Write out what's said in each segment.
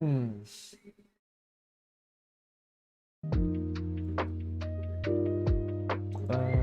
Hmm. Uh,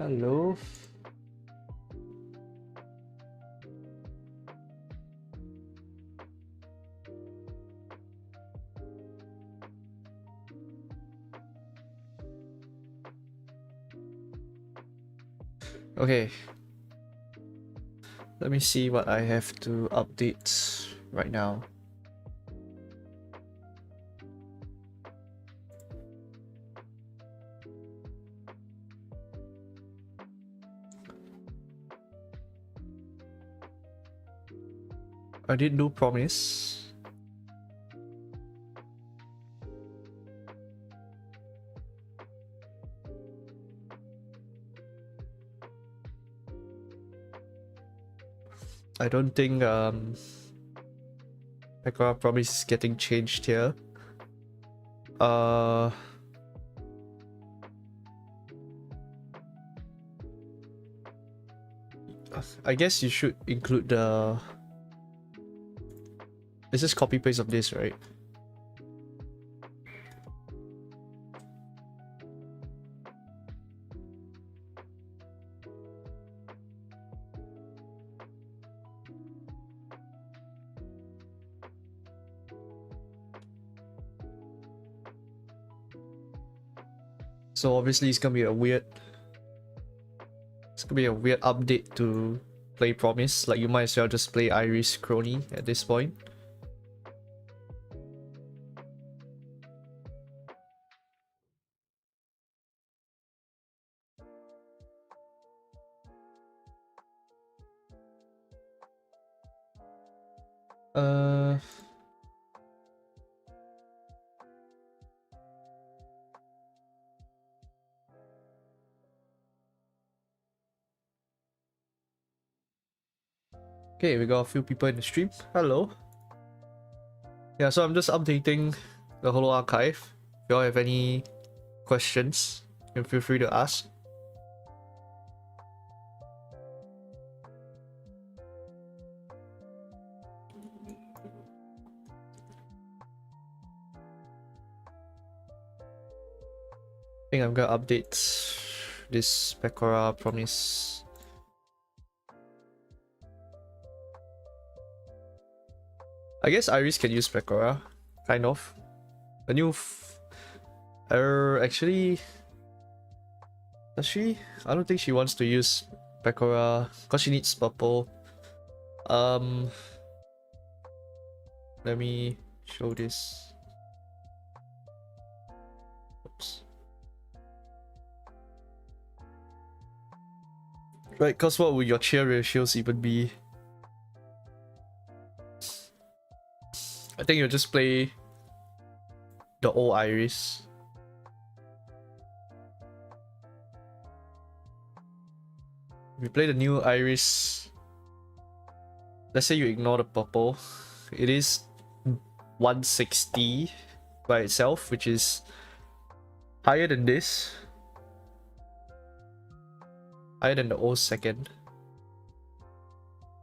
Hello. Okay. Let me see what I have to update right now. I did do promise. I don't think Pekora promise is getting changed here. I guess you should include the... This is copy paste of this, right? So obviously it's gonna be a weird... It's gonna be a weird update to play Promise. Like, you might as well just play Iris Crony at this point. Okay, we got a few people in the stream. Hello. Yeah, so I'm just updating the HoloArchive. If y'all have any questions, you can feel free to ask. I think I'm gonna update this Pekora Promise. I guess Iris can use Pekora, kind of. The new actually, does she? I don't think she wants to use Pekora because she needs purple. Let me show this. Oops. Right, cause what would your cheer ratios even be? I think you'll just play the old Iris. If you play the new Iris, let's say you ignore the purple, it is 160 by itself, which is higher than this. Higher than the old second.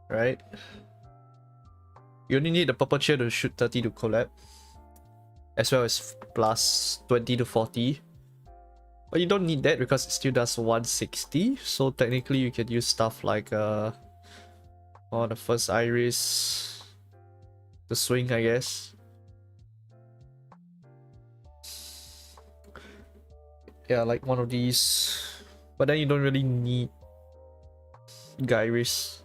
Right? You only need the purple cheer to shoot 30 to collab, as well as plus 20 to 40. But you don't need that because it still does 160. So technically you can use stuff like Or the first Iris. The swing, I guess. Yeah, like one of these. But then you don't really need Gyris.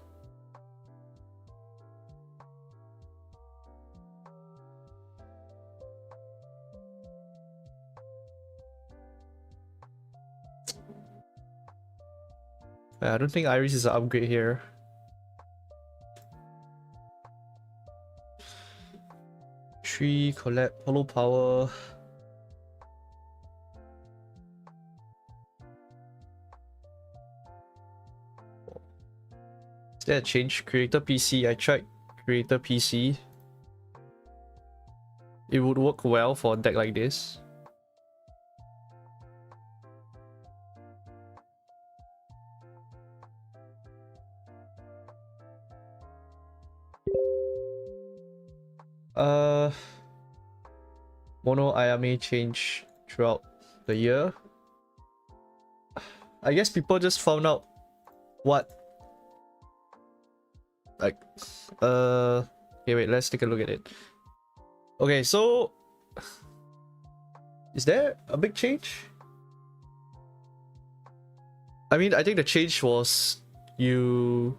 I don't think Iris is an upgrade here. Tree, collab, hollow power. Is there a change? Creator PC. I tried Creator PC. It would work well for a deck like this. Mono Ayame change throughout the year. I guess people just found out what, like, okay, wait, let's take a look at it. Okay, so is there a big change? I mean, I think the change was you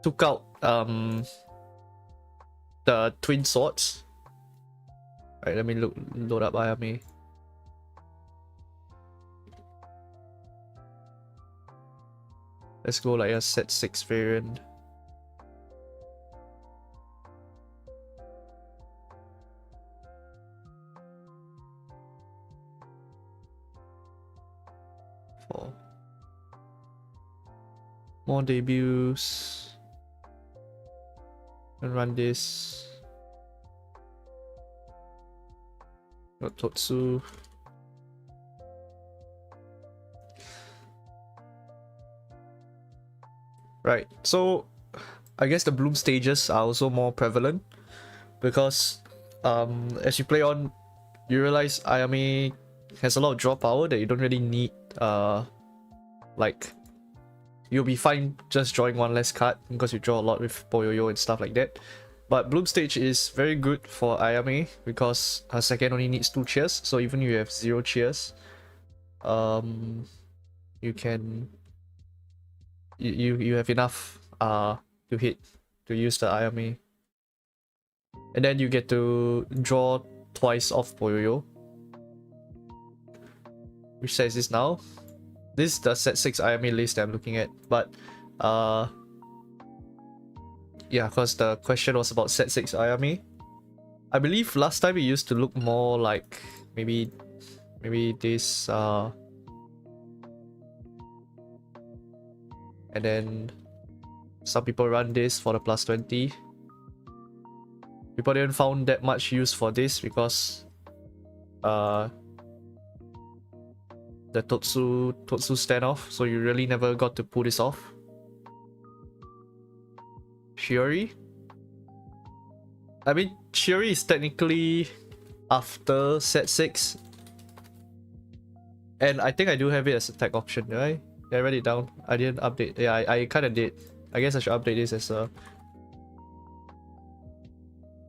took out the twin swords. Alright, let me load up Ayame. Let's go like a set 6 variant. For more debuts. And run this. Got Totsu. Right, so I guess the bloom stages are also more prevalent because as you play on, you realize Ayame has a lot of draw power that you don't really need. Like, you'll be fine just drawing one less card because you draw a lot with Poyoyo and stuff like that. But bloom stage is very good for Ayame because her second only needs 2 cheers, so even if you have 0 cheers, you can you have enough to hit to use the Ayame. And then you get to draw twice off Poyoyo. Which set is this now? This is the set 6 Ayame list that I'm looking at, but yeah, because the question was about set 6 Ayame. I believe last time it used to look more like maybe this and then some people run this for the plus 20. People didn't found that much use for this because the Totsu standoff, so you really never got to pull this off. Shiori? I mean, Shiori is technically after set 6. And I think I do have it as a tag option, right? Yeah, I read it down. I didn't update. Yeah, I kind of did. I guess I should update this as a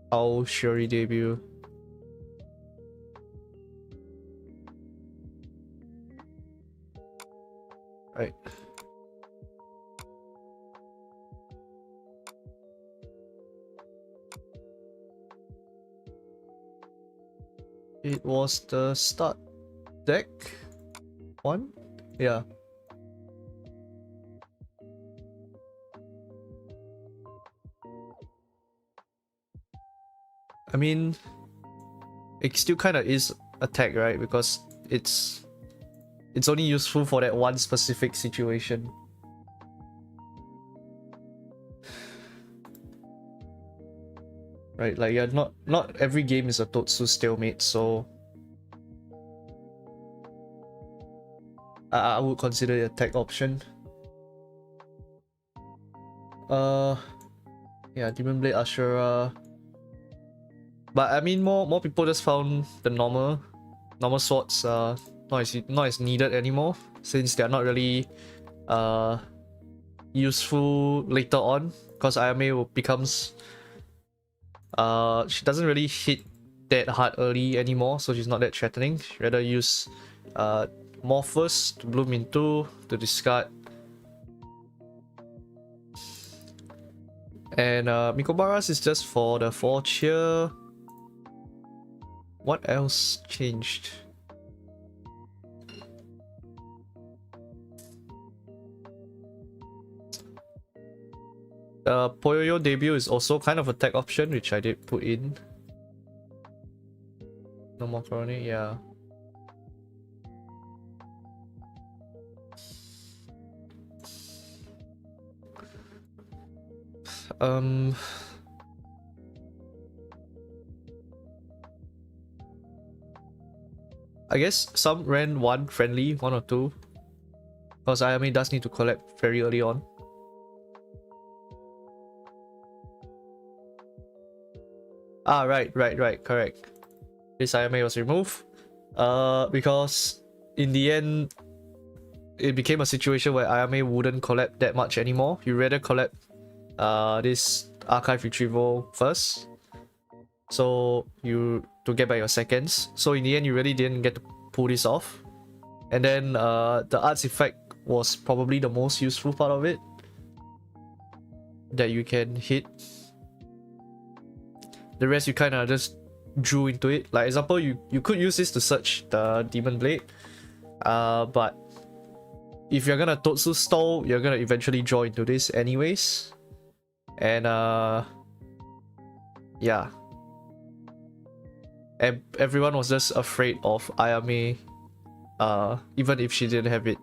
how Shiori debut. Right. It was the start deck one? Yeah. I mean, it still kind of is a tag, right? Because it's only useful for that one specific situation. Right, like yeah, not every game is a Totsu stalemate, so I would consider it a tag option. Yeah, Demon Blade Ashura. But I mean, more people just found the normal swords not as needed anymore, since they're not really useful later on, because Ayame becomes she doesn't really hit that hard early anymore, so she's not that threatening. She'd rather use Morphos to bloom into to discard. And Mikobaras is just for the 4 cheer. What else changed? The Poyoyo debut is also kind of a tech option, which I did put in. No more Corony, yeah. I guess some ran 1 friendly, 1 or 2. Because Ayame does need to collect very early on. Ah, right, correct. This Ayame was removed. Because in the end, it became a situation where Ayame wouldn't collect that much anymore. You rather collect this archive retrieval first, so you to get back your seconds. So in the end, you really didn't get to pull this off. And then the arts effect was probably the most useful part of it that you can hit. The rest you kind of just drew into it. Like example, you could use this to search the Demon Blade, but if you're gonna Totsu stall, you're gonna eventually draw into this anyways. And yeah, and everyone was just afraid of Ayame, even if she didn't have it.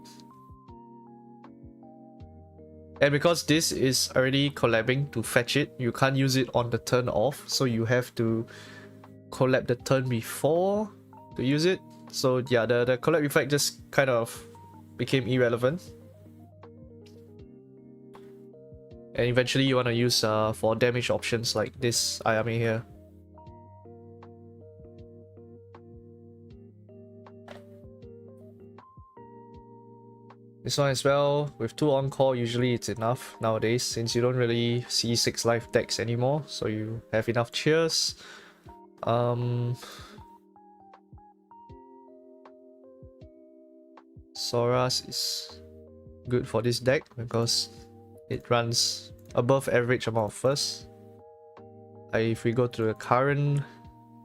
And because this is already collabing to fetch it, you can't use it on the turn off, so you have to collab the turn before to use it. So yeah, the collab effect just kind of became irrelevant. And eventually you want to use for damage options like this Ayame here. This one as well, with 2 on-call, usually it's enough nowadays, since you don't really see 6 life decks anymore, so you have enough cheers. Soras is good for this deck because it runs above average amount of first. If we go to the current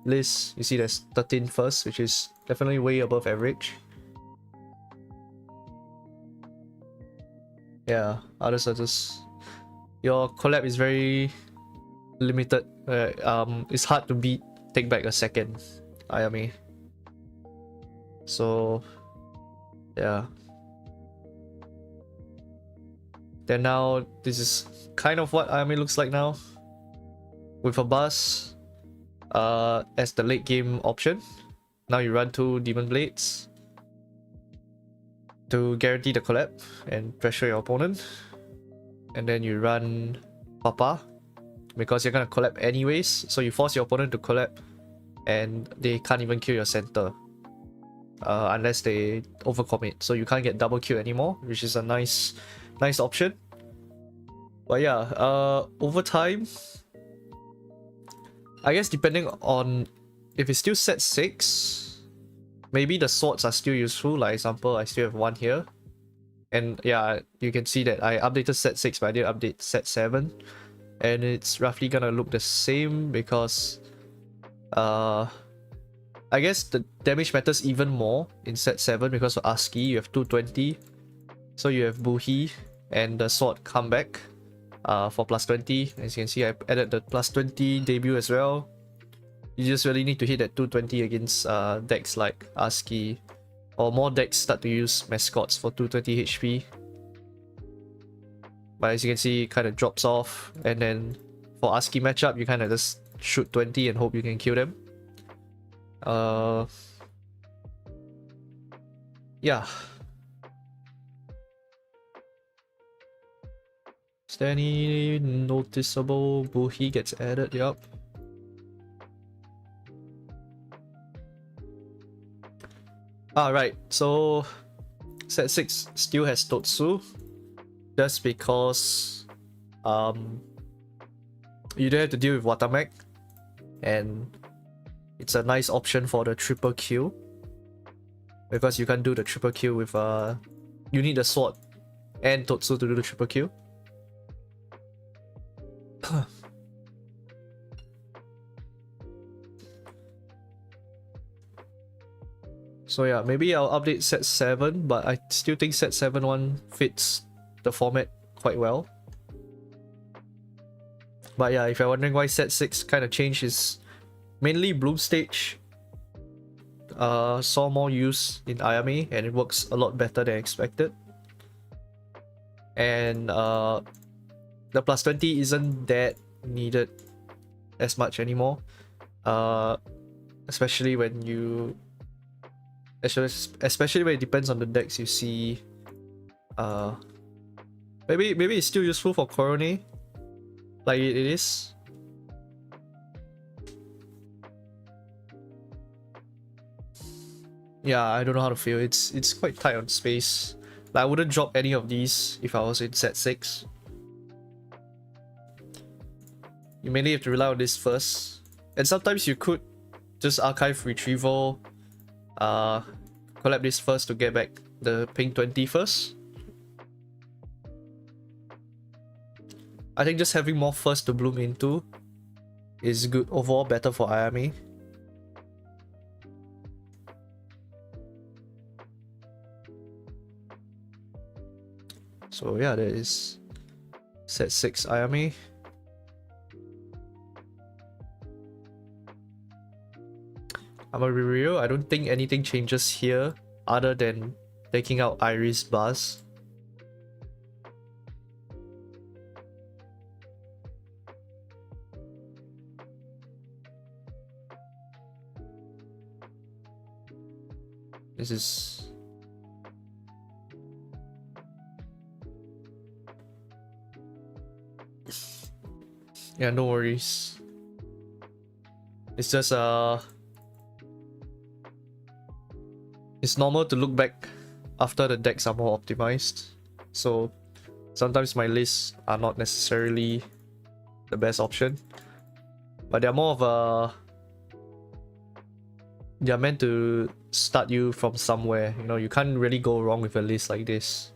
list, you see there's 13 first, which is definitely way above average. Yeah, others are just... Your collab is very limited. It's hard to beat take back a second Ayame. So yeah. Then now this is kind of what Ayame looks like now, with a buzz as the late game option. Now you run 2 Demon Blades to guarantee the collab and pressure your opponent, and then you run Papa because you're gonna collab anyways, so you force your opponent to collab and they can't even kill your center unless they overcommit, so you can't get double kill anymore, which is a nice option. But yeah, over time, I guess depending on if it's still set 6, maybe the swords are still useful. Like example, I still have 1 here. And yeah, you can see that I updated set 6, but I didn't update set 7. And it's roughly gonna look the same because I guess the damage matters even more in set 7 because of ASCII, you have 220. So you have Buhi and the sword comeback for plus 20. As you can see, I added the plus 20 debut as well. You just really need to hit that 220 against decks like ASCII, or more decks start to use mascots for 220 HP. But as you can see, it kind of drops off, and then for ASCII matchup, you kind of just shoot 20 and hope you can kill them. Yeah. Is there any noticeable Buhi gets added? Yup. Right, so set 6 still has Totsu. just because you don't have to deal with Watermech, and it's a nice option for the triple kill, because you can't do the triple kill with you need the sword and Totsu to do the triple kill. So yeah, maybe I'll update set 7, but I still think set 7.1 fits the format quite well. But yeah, if you're wondering why set 6 kind of changed, is mainly Bloom Stage saw more use in Ayame and it works a lot better than expected. And the plus 20 isn't that needed as much anymore. Especially when you... Especially when it depends on the decks you see. Maybe it's still useful for Korone, like it is. Yeah, I don't know how to feel. It's quite tight on space. Like, I wouldn't drop any of these if I was in set 6. You mainly have to rely on this first, and sometimes you could just archive retrieval, collab this first to get back the ping 20 first. I think just having more first to bloom into is good overall, better for Ayame. So yeah, that is set 6 Ayame. I'm gonna be real, I don't think anything changes here other than taking out Iris Buzz. This is... yeah, no worries. It's just it's normal to look back after the decks are more optimized. So sometimes my lists are not necessarily the best option, but they're more of a... they're meant to start you from somewhere. You know, you can't really go wrong with a list like this.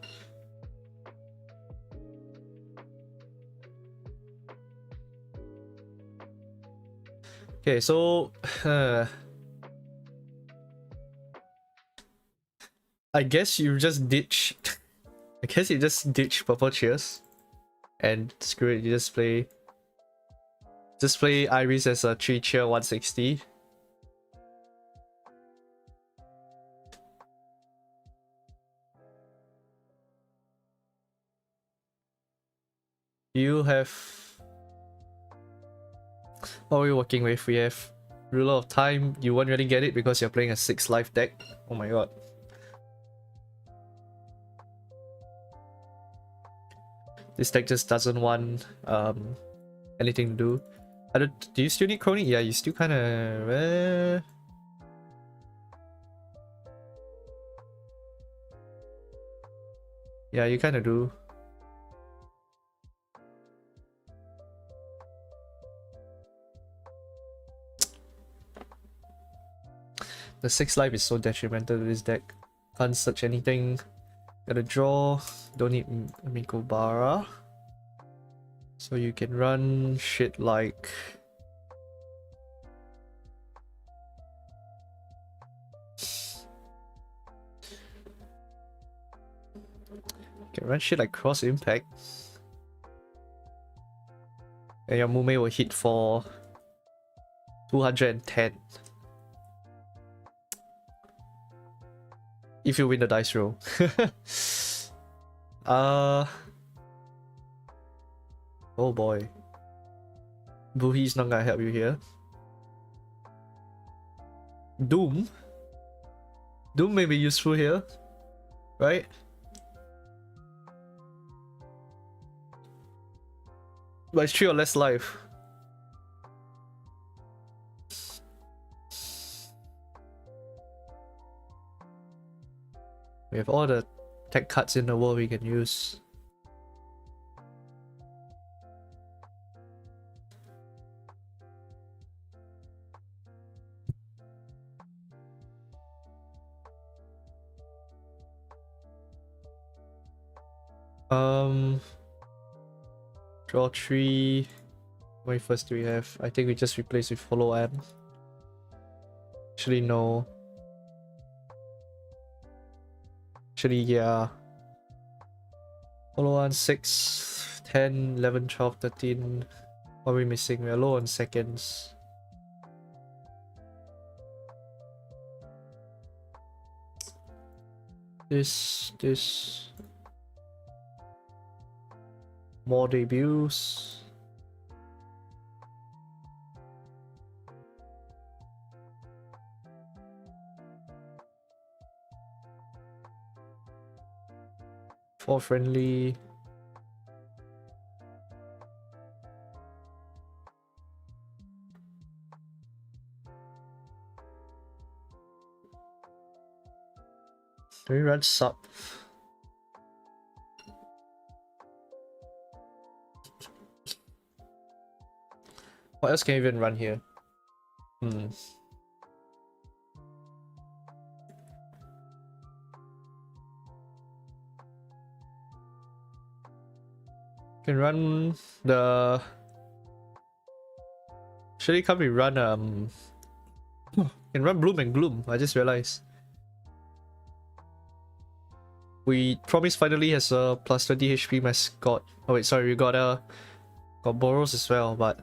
Okay, so I guess you just ditch I guess you just ditch Purple Cheers and screw it, you just play Iris as a 3 cheer 160. You have... what are we working with? We have Ruler of Time. You won't really get it because you're playing a 6 life deck. Oh my god. This deck just doesn't want anything to do. Do you still need Crony? Yeah, you still kind of... yeah, you kind of do. The 6 life is so detrimental to this deck. Can't search anything. Gotta draw. Don't need Mikobara. So you can run shit like... you can run shit like Cross Impact. And your Mume will hit for 210. If you win the dice roll. Oh boy. Buhi's not gonna help you here. Doom? Doom may be useful here, right? But it's 3 or less life. We have all the tech cards in the world we can use. Draw 3. How many first do we have? I think we just replace with HoloArchive. Actually, no. Actually, yeah. Holo on 6, 10, 11, 12, 13. What are we missing? We're low on seconds. This. More debuts. For friendly. Do we run sub? What else can you even run here? Can run the. Actually, can't we run can run Bloom and Gloom? I just realized. We promised finally has a plus 20 HP mascot. Oh wait, sorry, we got Boros as well, but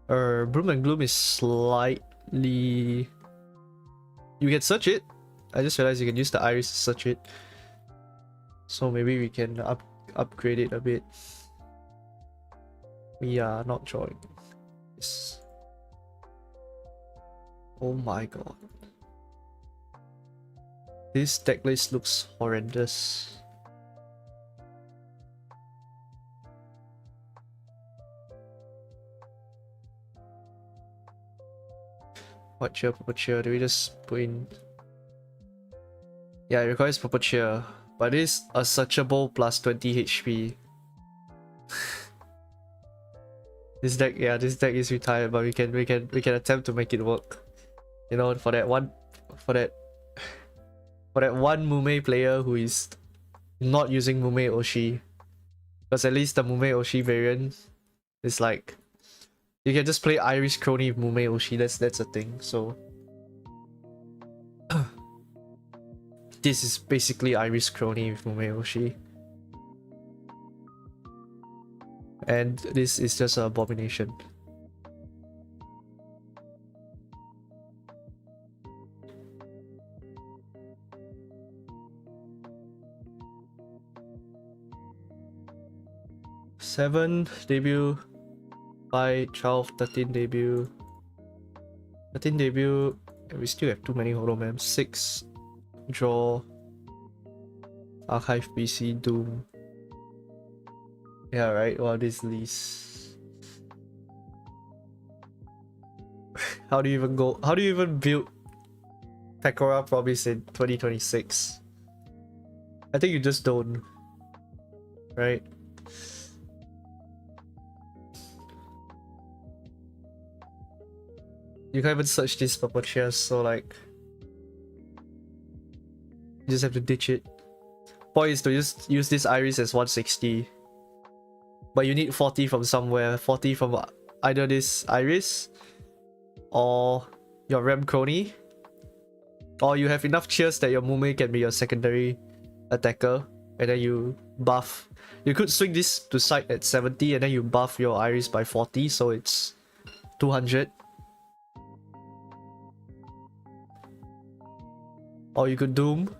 Bloom and Gloom is slightly. You can search it. I just realized you can use the iris to search it. So maybe we can upgrade it a bit. We are not drawing. Yes. Oh my god. This deck list looks horrendous. What cheer, purple cheer? Do we just put in? Yeah, it requires purple cheer, but it is a searchable plus 20 HP. This deck is retired, but we can attempt to make it work. You know, for that one Mume player who is not using Mume Oshi. Because at least the Mume Oshi variant is like you can just play Iris Crony with Mume Oshi, that's a thing, so this is basically Iris Crony with Mume Oshi. And this is just an abomination. Seven debut, 5, 12, 13 debut, 13 debut, and we still have too many holomams. 6 draw, Archive PC, Doom. Yeah, right. Well, this least. How do you even build Pekora Promise in 2026? I think you just don't. Right? You can't even search these purple chairs, so like you just have to ditch it. Point is to just use this iris as 160. But you need 40 from somewhere. 40 from either this iris or your Rem Crony. Or you have enough cheers that your Mume can be your secondary attacker. And then you buff. You could swing this to side at 70 and then you buff your iris by 40, so it's 200. Or you could Doom.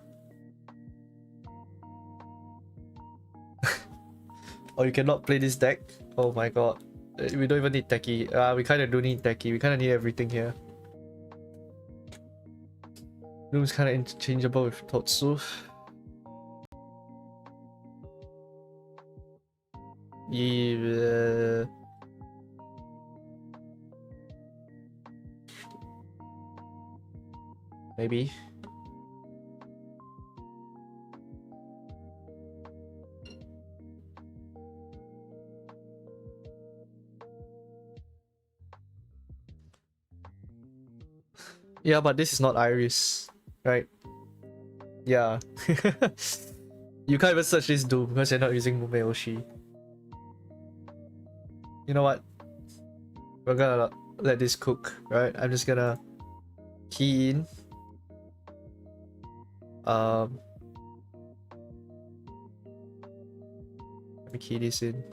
Or you cannot play this deck. Oh my god. We don't even need techie. We kinda do need techie. We kinda need everything here. Doom's kinda interchangeable with Totsu. Yeah. Maybe. Yeah, but this is not Iris, right? Yeah. You can't even search this Doom because you're not using Mumeyoshi. You know what? We're gonna let this cook, right? I'm just gonna key in. Let me key this in.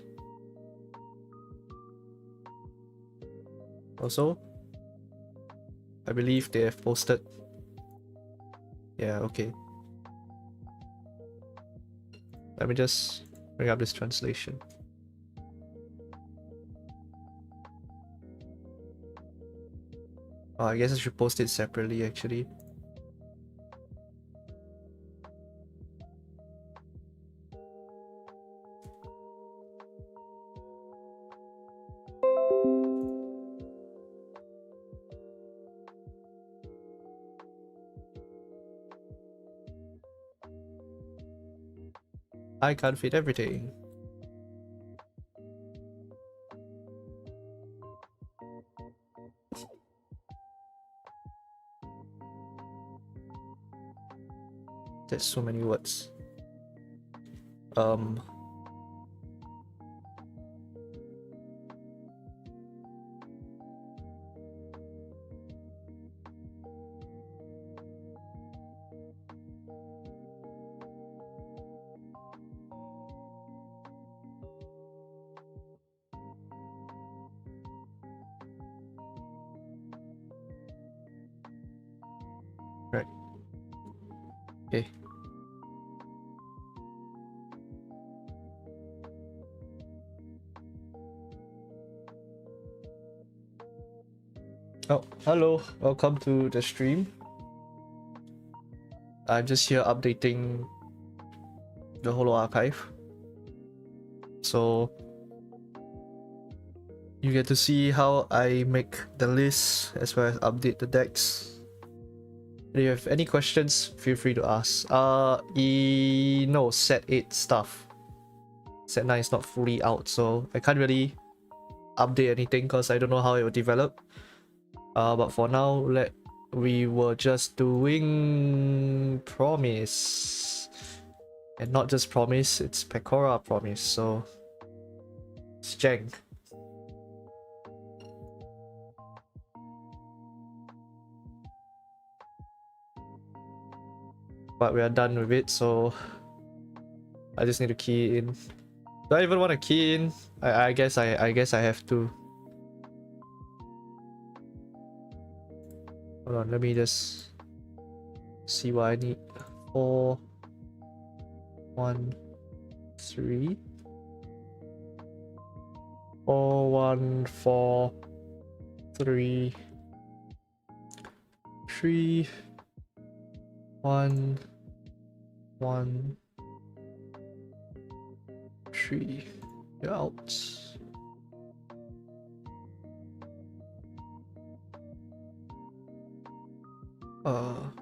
Also, I believe they have posted. Yeah, okay. Let me just bring up this translation. Oh, I guess I should post it separately actually. I can't fit everything. There's so many words. Right. Okay. Oh, hello. Welcome to the stream. I'm just here updating the HoloArchive. So you get to see how I make the list as well as update the decks. If you have any questions, feel free to ask. No, set 8 stuff. Set 9 is not fully out, so I can't really update anything because I don't know how it will develop. But for now, we were just doing Promise. And not just Promise, it's Pecora Promise, so it's jank. But we are done with it, so I just need to key in. Do I even want to key in? I guess I have to. Hold on, let me just see what I need. 4 1 3 4 1 4 3 3 1 1 3. You're out. Ah.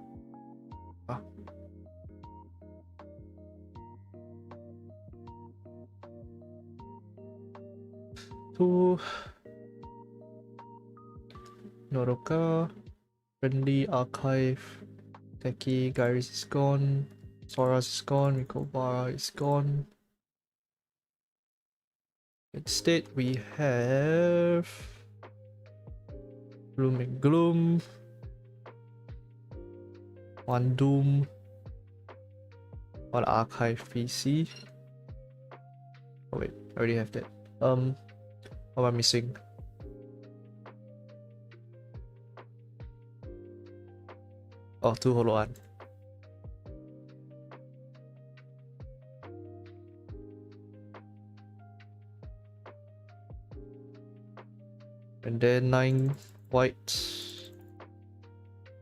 2 Noroka, Friendly Archive, Teki, Gairis is gone, Soras is gone, Mikobara is gone. Instead, we have Gloom and Gloom, one Doom, one Archive PC. Oh wait, I already have that. What am I missing? Oh, 2 HoloArchive. And then 9 white,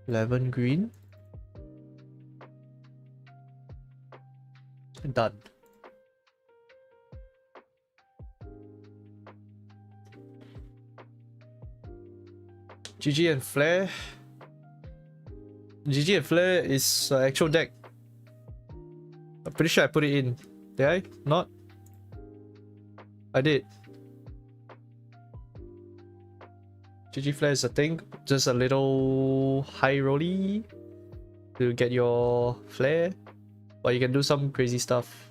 11 green. And done. GG and Flare. GG and Flare is actual deck. I'm pretty sure I put it in. Did I? Not? I did. GG Flare is a thing. Just a little high rolly to get your Flare. but you can do some crazy stuff.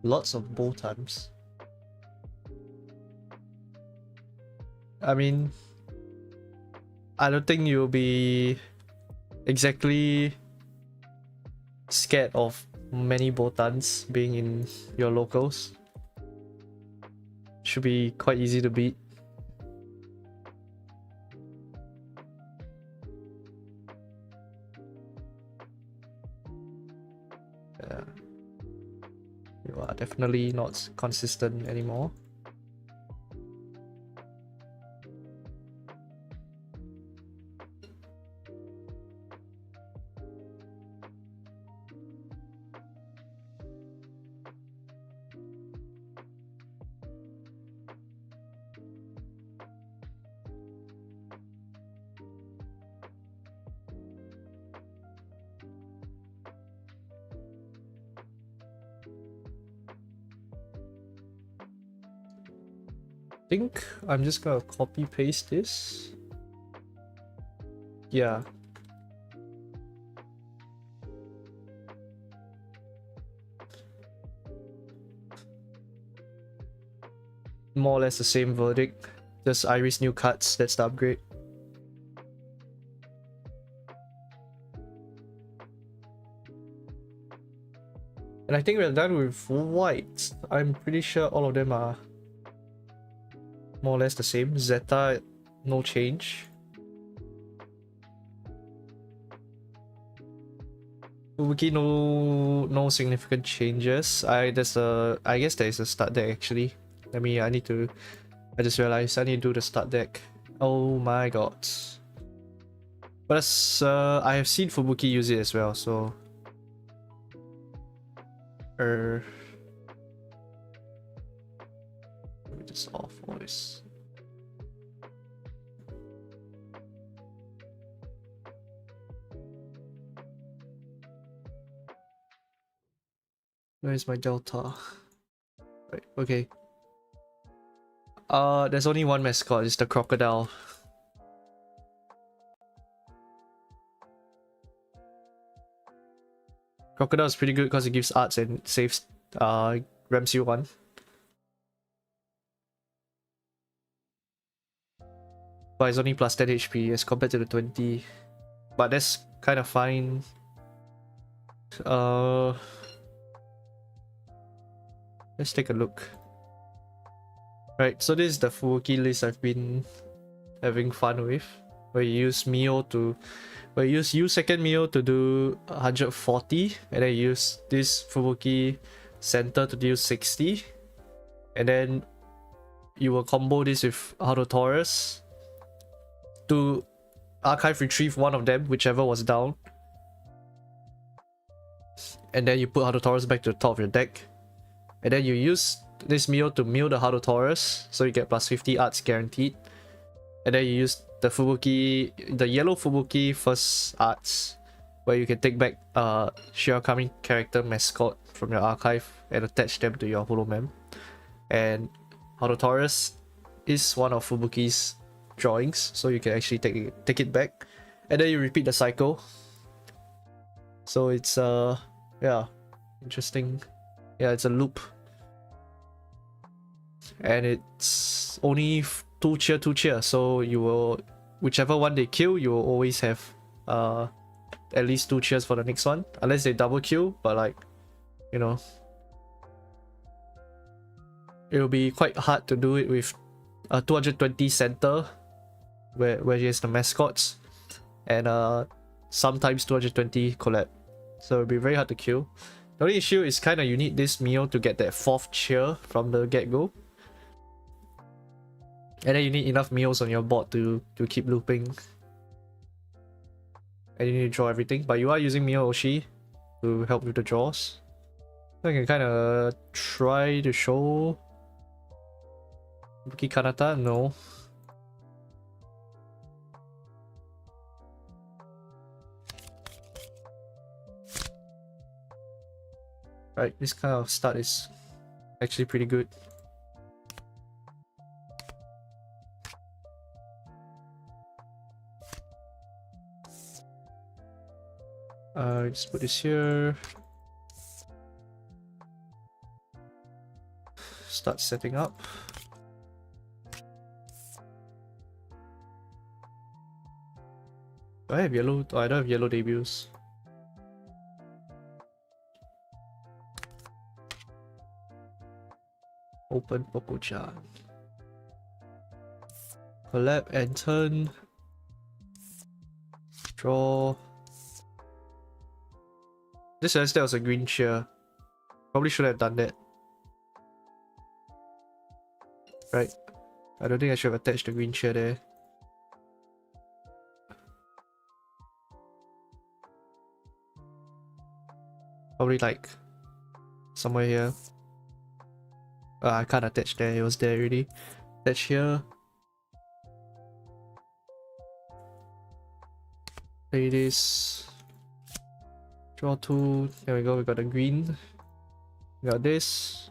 Lots of botons. I mean, I don't think you'll be exactly scared of many botons being in your locals. Should be quite easy to beat. Yeah. You are definitely not consistent anymore. Think I'm just gonna copy paste this. Yeah. More or less the same verdict. Just Iris new cuts, that's the upgrade. And I think we're done with white. I'm pretty sure all of them are more or less the same. Zeta, no change. Fubuki, no significant changes. I guess there is a start deck actually. I just realized I need to do the start deck. Oh my god. But I have seen Fubuki use it as well, so let me just off all this. Where is my delta? Right, okay. There's only one mascot, it's the crocodile. Crocodile is pretty good because it gives arts and saves ramps you one. But it's only plus 10 HP as compared to the 20. But that's kind of fine. Let's take a look. Right, so this is the Fubuki list I've been having fun with. Where you use U second Mio to do 140, and then you use this Fubuki center to do 60, and then you will combo this with Taurus to archive retrieve one of them, whichever was down, and then you put Taurus back to the top of your deck, and then you use this Mio to mill the Taurus, so you get plus 50 arts guaranteed, and then you use the Fubuki, the yellow Fubuki first arts, where you can take back Shirakami character mascot from your archive and attach them to your HoloMem. And Taurus is one of Fubuki's drawings, so you can actually take it back, and then you repeat the cycle. So it's yeah, interesting. Yeah, it's a loop, and it's only 2 cheer, so you will, whichever one they kill, you will always have at least 2 cheers for the next one, unless they double kill. But like, you know, it will be quite hard to do it with a 220 center where there's the mascots, and sometimes 220 collab, so it'll be very hard to kill. The only issue is kind of you need this Mio to get that 4th cheer from the get-go. And then you need enough Mios on your board to keep looping. And you need to draw everything. But you are using Mio Oshi to help with the draws. I can kind of try to show Buki Kanata. No. Right, this kind of start is actually pretty good. Just put this here. Start setting up. Do I have yellow? Oh, I don't have yellow debuts. Open Poco-chan. Collab and turn. Draw. This says there was a green shear. Probably should have done that. Right. I don't think I should have attached the green shear there. Probably like somewhere here. I can't attach there, it was there already. Attach here. Play this. Draw two. There we go, we got the green. We got this.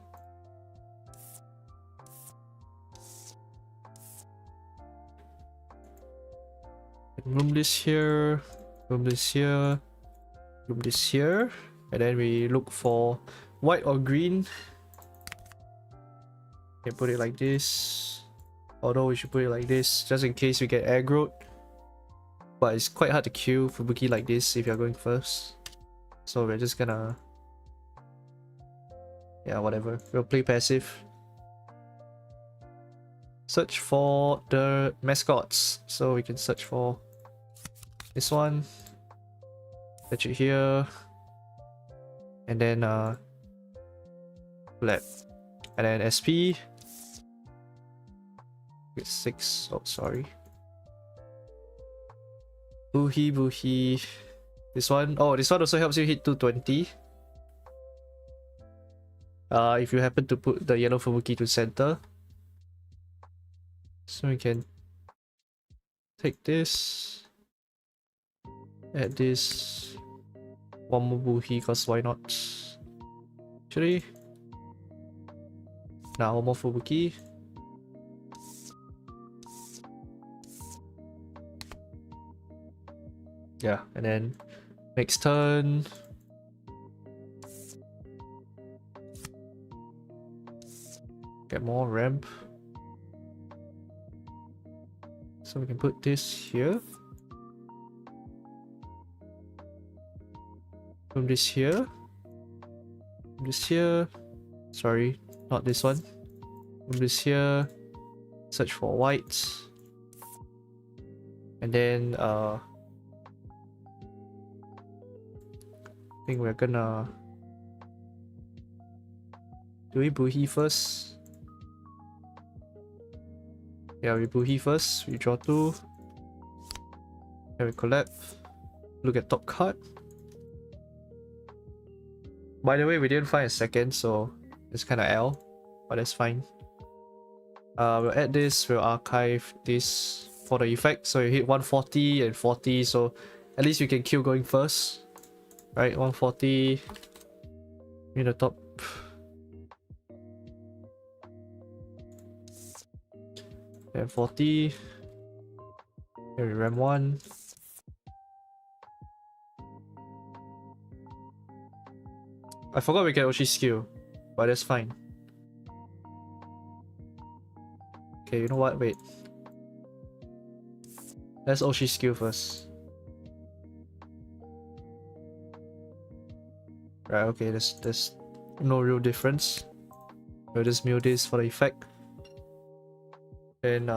Room this here. Room this here. Room this here. And then we look for white or green. You can put it like this. Although we should put it like this, just in case we get aggroed. But it's quite hard to kill Fubuki like this if you're going first. So we're just gonna... yeah, whatever. We'll play passive. Search for the mascots. So we can search for this one. Search it here. And then lab. And then SP. Get 6. Oh, sorry. Boohee, boohee. This one. Oh, this one also helps you hit 220. If you happen to put the yellow Fubuki to center. So we can take this. Add this. One more boohee, cause why not? Actually. Now one more Fubuki. Yeah, and then next turn. Get more ramp. So we can put this here. From this here. From this here. Sorry, not this one. From this here. Search for white. And then I think we're gonna... do we boohee first? Yeah, we boohee first. We draw 2. Then we collab. Look at top card. By the way, we didn't find a second, so it's kind of L, but that's fine. We'll add this. We'll archive this for the effect. So you hit 140 and 40, so at least you can kill going first. Right, 140 in the top. Then 40. Here we ram 1. I forgot we get Oshi skill, but that's fine. Okay, you know what? Wait. Let's Oshi skill first. Right, okay, there's no real difference. We'll just mill this for the effect. Then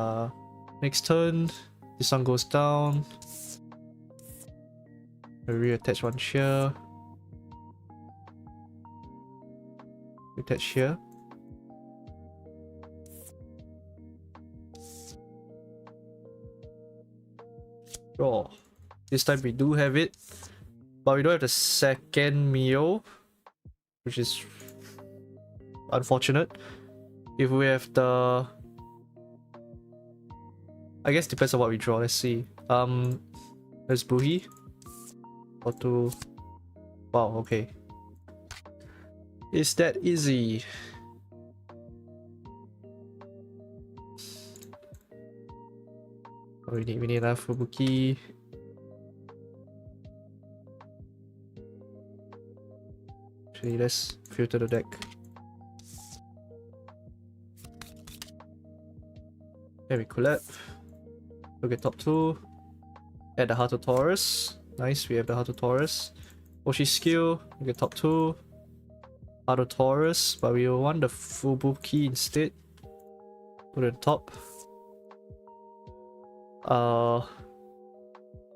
next turn, this one goes down. We'll reattach one here. Attach here. Oh, this time we do have it, but we don't have the second Mio. which is unfortunate. If we have the... I guess depends on what we draw. Let's see. There's Buhi. Or two. Wow, okay. Is that easy? Oh, we need enough Fubuki. Actually, let's filter the deck. There we collab. Look at top 2. Add the Heart of Taurus. Nice, we have the Heart of Taurus. Oshi skill. Look at top 2. Heart of Taurus, but we want the Fubuki instead. Put it on top.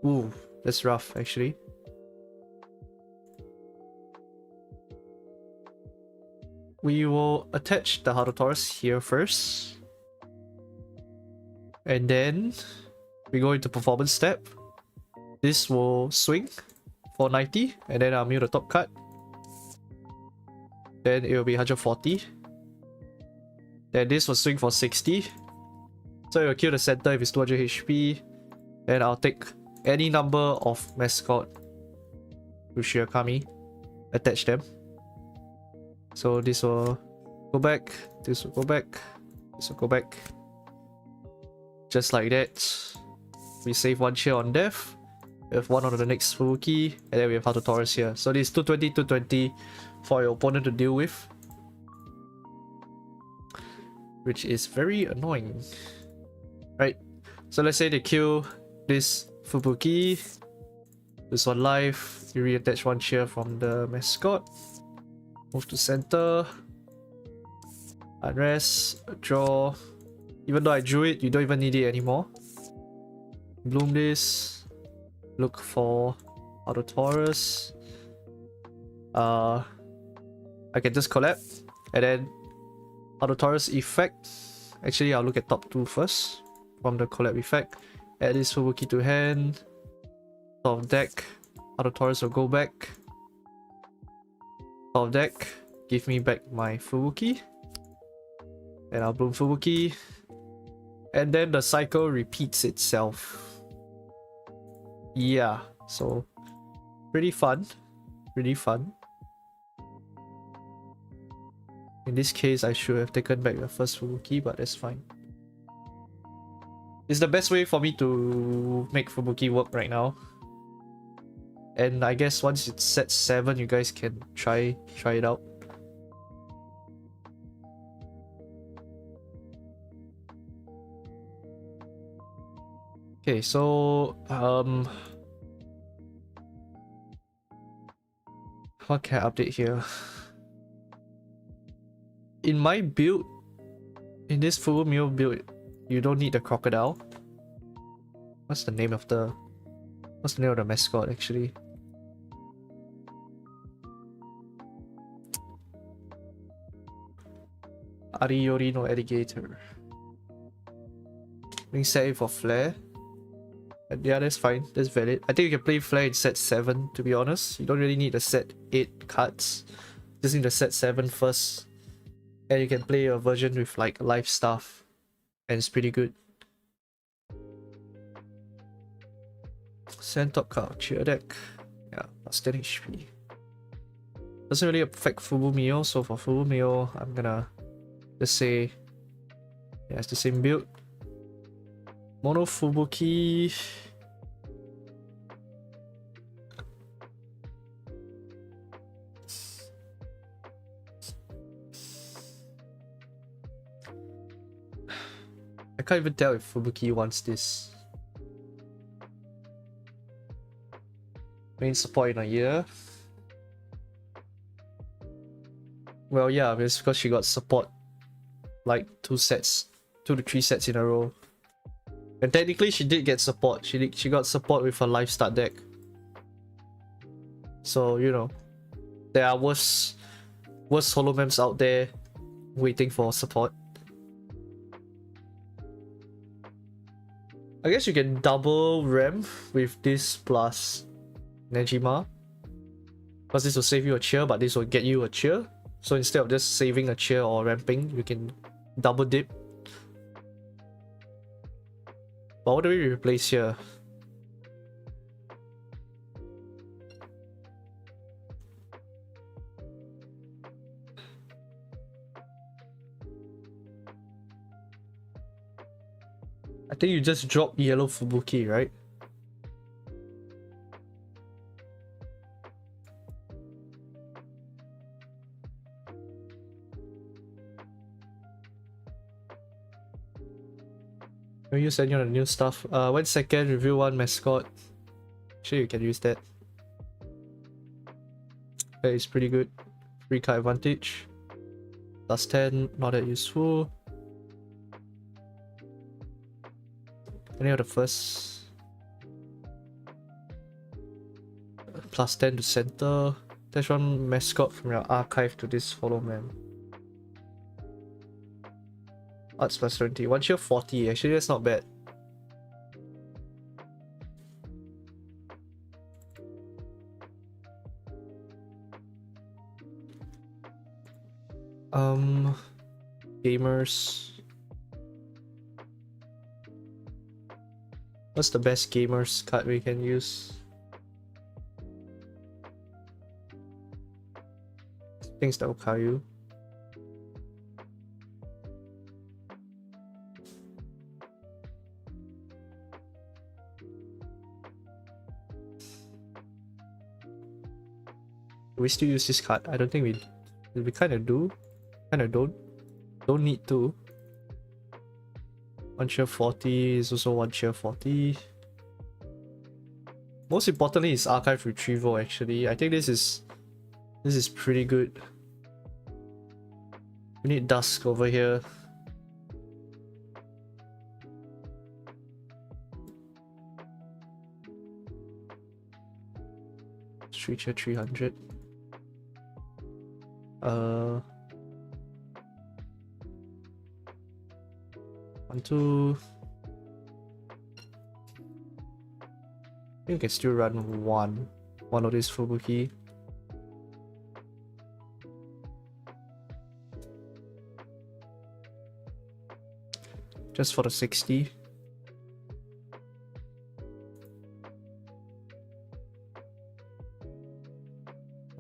Ooh, that's rough actually. We will attach the Heart of Taurus here first. And then we go into performance step. This will swing for 90, and then I'll mill the top card. Then it will be 140. Then this will swing for 60. So it will kill the center if it's 200 HP. Then I'll take any number of mascot to Shirakami, attach them. So this will go back, this will go back, this will go back. Just like that. We save 1 chair on death. We have 1 on the next Fubuki, and then we have Heart of Taurus here. So this is 220, 220 for your opponent to deal with, which is very annoying. Right, so let's say they kill this Fubuki, this one life, you reattach 1 chair from the mascot, move to center, unrest, draw. Even though I drew it, you don't even need it anymore. Bloom this, look for Heart of Taurus. I can just collab, and then Heart of Taurus effect. Actually, I'll look at top 2 first from the collab effect. Add this Fubuki to hand. Top of deck. Heart of Taurus will go back. Top of deck. Give me back my Fubuki. And I'll bloom Fubuki. And then the cycle repeats itself. Yeah, so pretty fun. Pretty fun. In this case, I should have taken back the first Fubuki, but that's fine. It's the best way for me to make Fubuki work right now. And I guess once it's set 7, you guys can try it out. Okay, so what can I update here? In my build, in this full meal build, you don't need the crocodile. What's the name of the mascot actually? Ariyori no alligator. Being set for flare. Yeah, that's fine. That's valid. I think you can play flare in set 7, to be honest. You don't really need the set 8 cards. Just need the set 7 first. And you can play a version with like life stuff. And it's pretty good. Send top card, cheer deck. Yeah, plus 10 HP. Doesn't really affect Fubumio, so for Fubumio, I'm gonna just say, yeah, it's the same build. Mono Fubuki. I can't even tell if Fubuki wants this. Main support in a year. Well, yeah, it's because she got support like 2 to 3 sets in a row. And technically she did get support. She got support with her life start deck. So, you know, there are worse holomems out there waiting for support. I guess you can double Rem with this plus Nejima. Because this will save you a cheer, but this will get you a cheer. So instead of just saving a cheer or ramping, you can double dip. But what do we replace here? I think you just drop yellow Fubuki, right? When you send you the new stuff. 1 second, review 1 mascot. Sure, you can use that. That is pretty good. Free card advantage. Plus 10, not that useful. Any of the first. Plus 10 to center. There's one mascot from your archive to this follow man. Arts plus 20. 1 cheer 40. Actually, that's not bad. Gamers. What's the best gamers card we can use? I think it's the Okayu. Do we still use this card? I don't think we kind of do. Kind of don't need to. 1 cheer 40 is also 1 cheer 40. Most importantly is archive retrieval actually. I think this is pretty good. We need Dusk over here. Street cheer 300. 1, 2. I think we can still run one of these Fubuki. Just for the 60.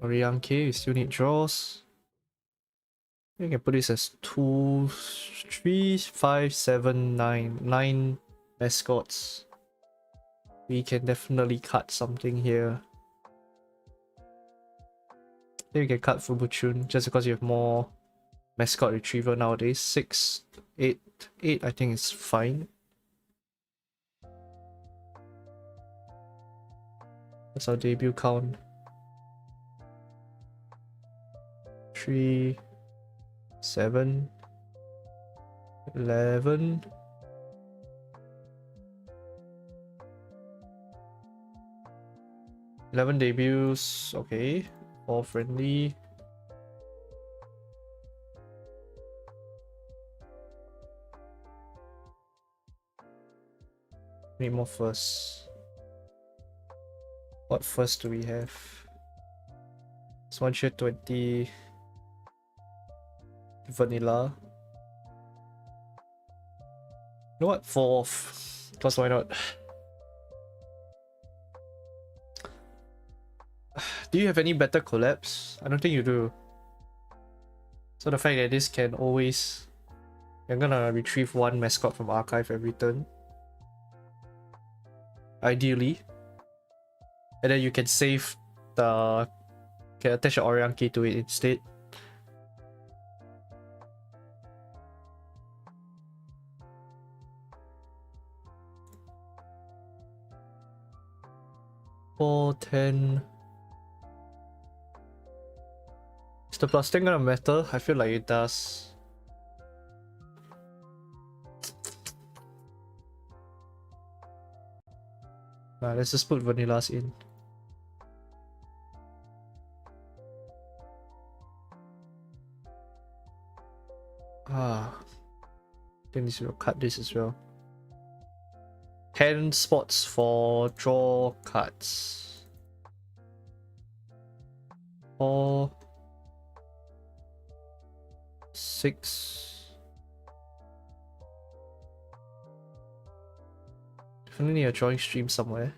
Orianke, we still need draws. You can put this as 2, 3, 5, 7, 9. 9 mascots. We can definitely cut something here. I think we can cut Fubuchun just because you have more mascot retrieval nowadays. 6, 8, 8 I think is fine. That's our debut count. 3, 7, 11. Debuts, okay. All friendly. Need more first. What first do we have? It's 1 cheer 20. Vanilla. You know what? 4th. Because why not? Do you have any better collabs? I don't think you do. So the fact that this can always... You're gonna retrieve 1 mascot from archive every turn. Ideally. And then you can save the... Can attach your Orianke to it instead. Four, 10. Is the plus 10 gonna matter? I feel like it does. Nah, let's just put vanillas in. I think this will cut this as well. 10 spots for draw cards. 4, 6. Definitely need a drawing stream somewhere.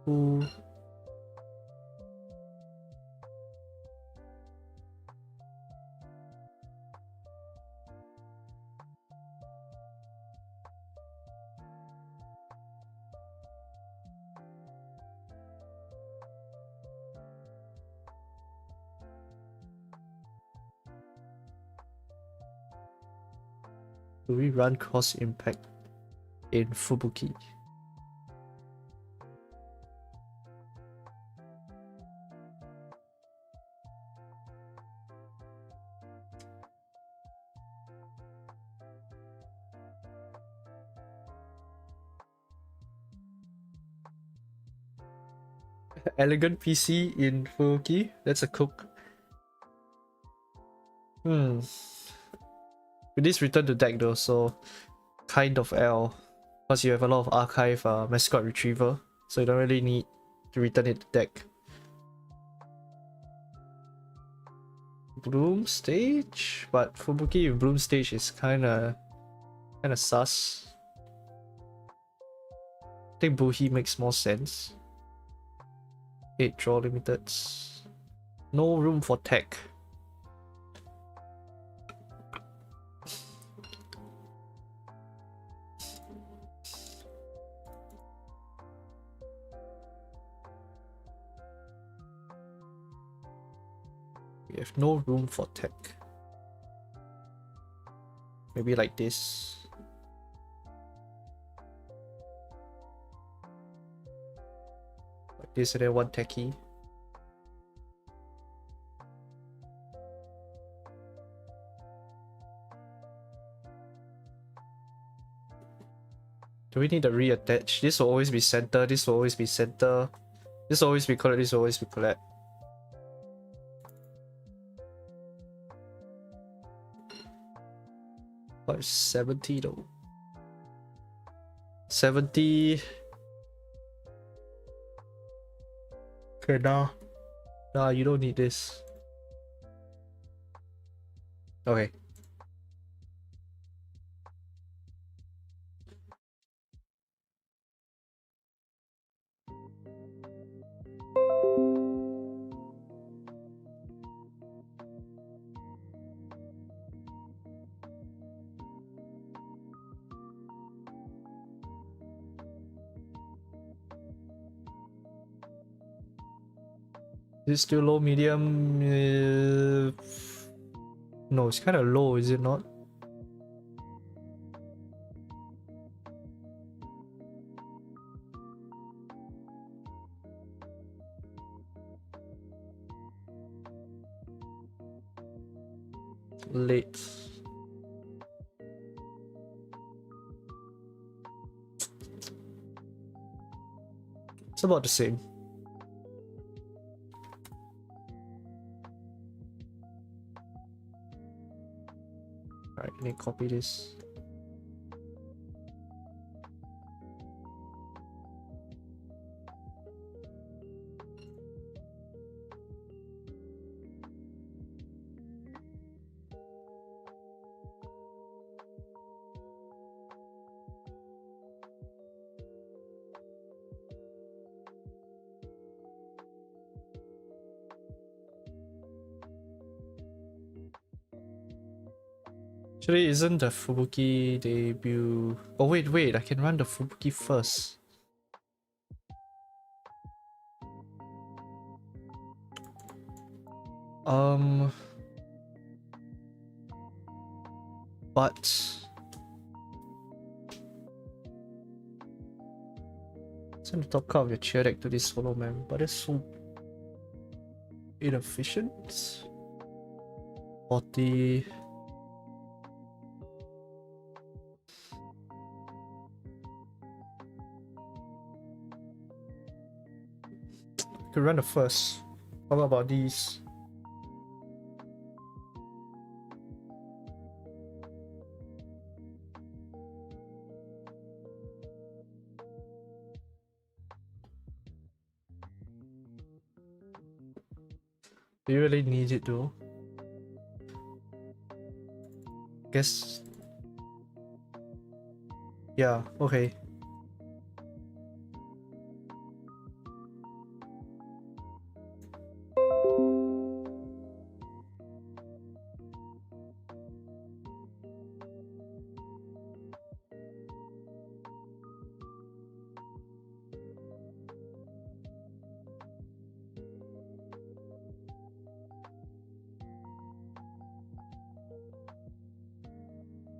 2. Do we run cross impact in Fubuki? Elegant PC in Fubuki? That's a cook. With this return to deck though, so kind of L. Because you have a lot of archive mascot retriever, so you don't really need to return it to deck. Bloom stage? But Fubuki with Bloom stage is kinda sus. I think Buhi makes more sense. 8 draw limiteds. No room for tech. We have no room for tech. Maybe like this. Like this and then one techie. Do we need to reattach? This will always be center, this will always be center. This will always be collect, this will always be collect. But 70 though. 70. Okay, nah, you don't need this. Okay. Is it still low, medium? No, it's kind of low, is it not? Late. It's about the same. Alright, let me copy this. Actually, isn't the Fubuki debut... Oh wait, I can run the Fubuki first. But... send the top card of your chair deck to this solo man, but that's so... inefficient. 40... could run the first. How about these? Do you really need it though? Guess. Yeah, okay.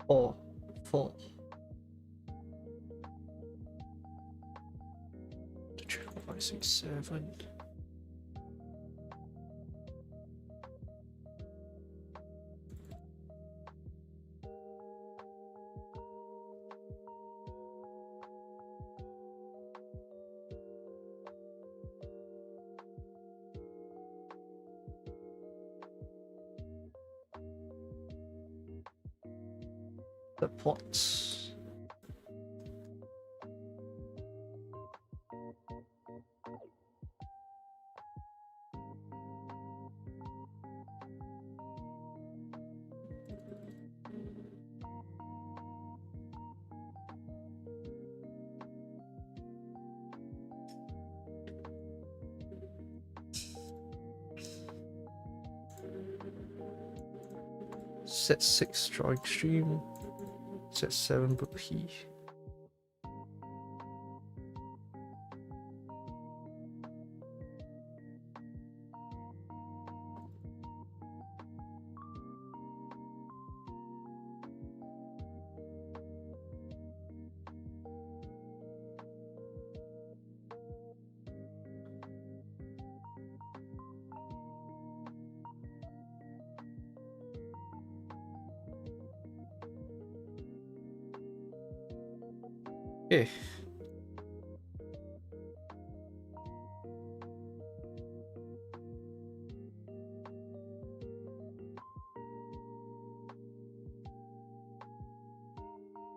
Four. 3, 4, 5, 6, 7. The pots. Set 6 drawing stream. Set 7 book P. Okay.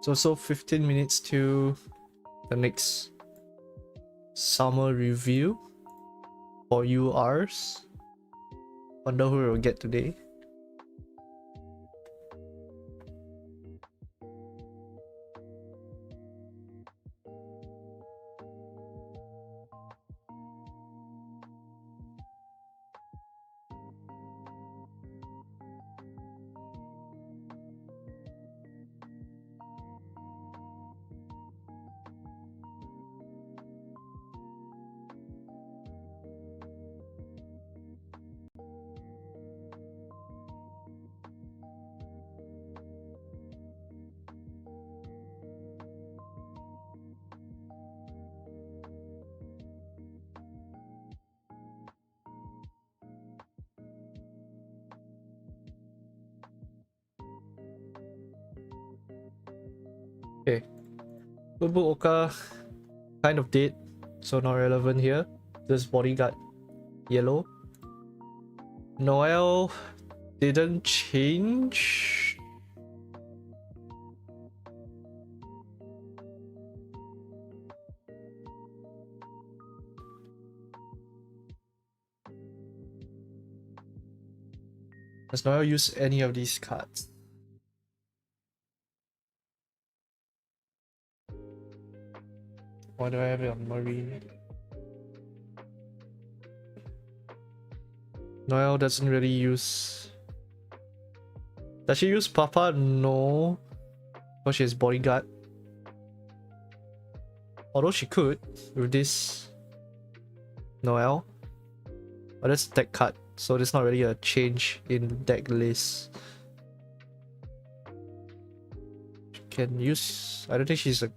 So 15 minutes to the next summer review for URs. Wonder who we'll get today. Okay. Fukuoka kind of dead, so not relevant here. This bodyguard yellow. Noel didn't change. Does Noel use any of these cards? Why do I have it on Marine? Noel doesn't really use... Does she use Papa? No. Because she has bodyguard. Although she could with this Noel. But that's a deck card, so there's not really a change in deck list. She can use... I don't think she's a...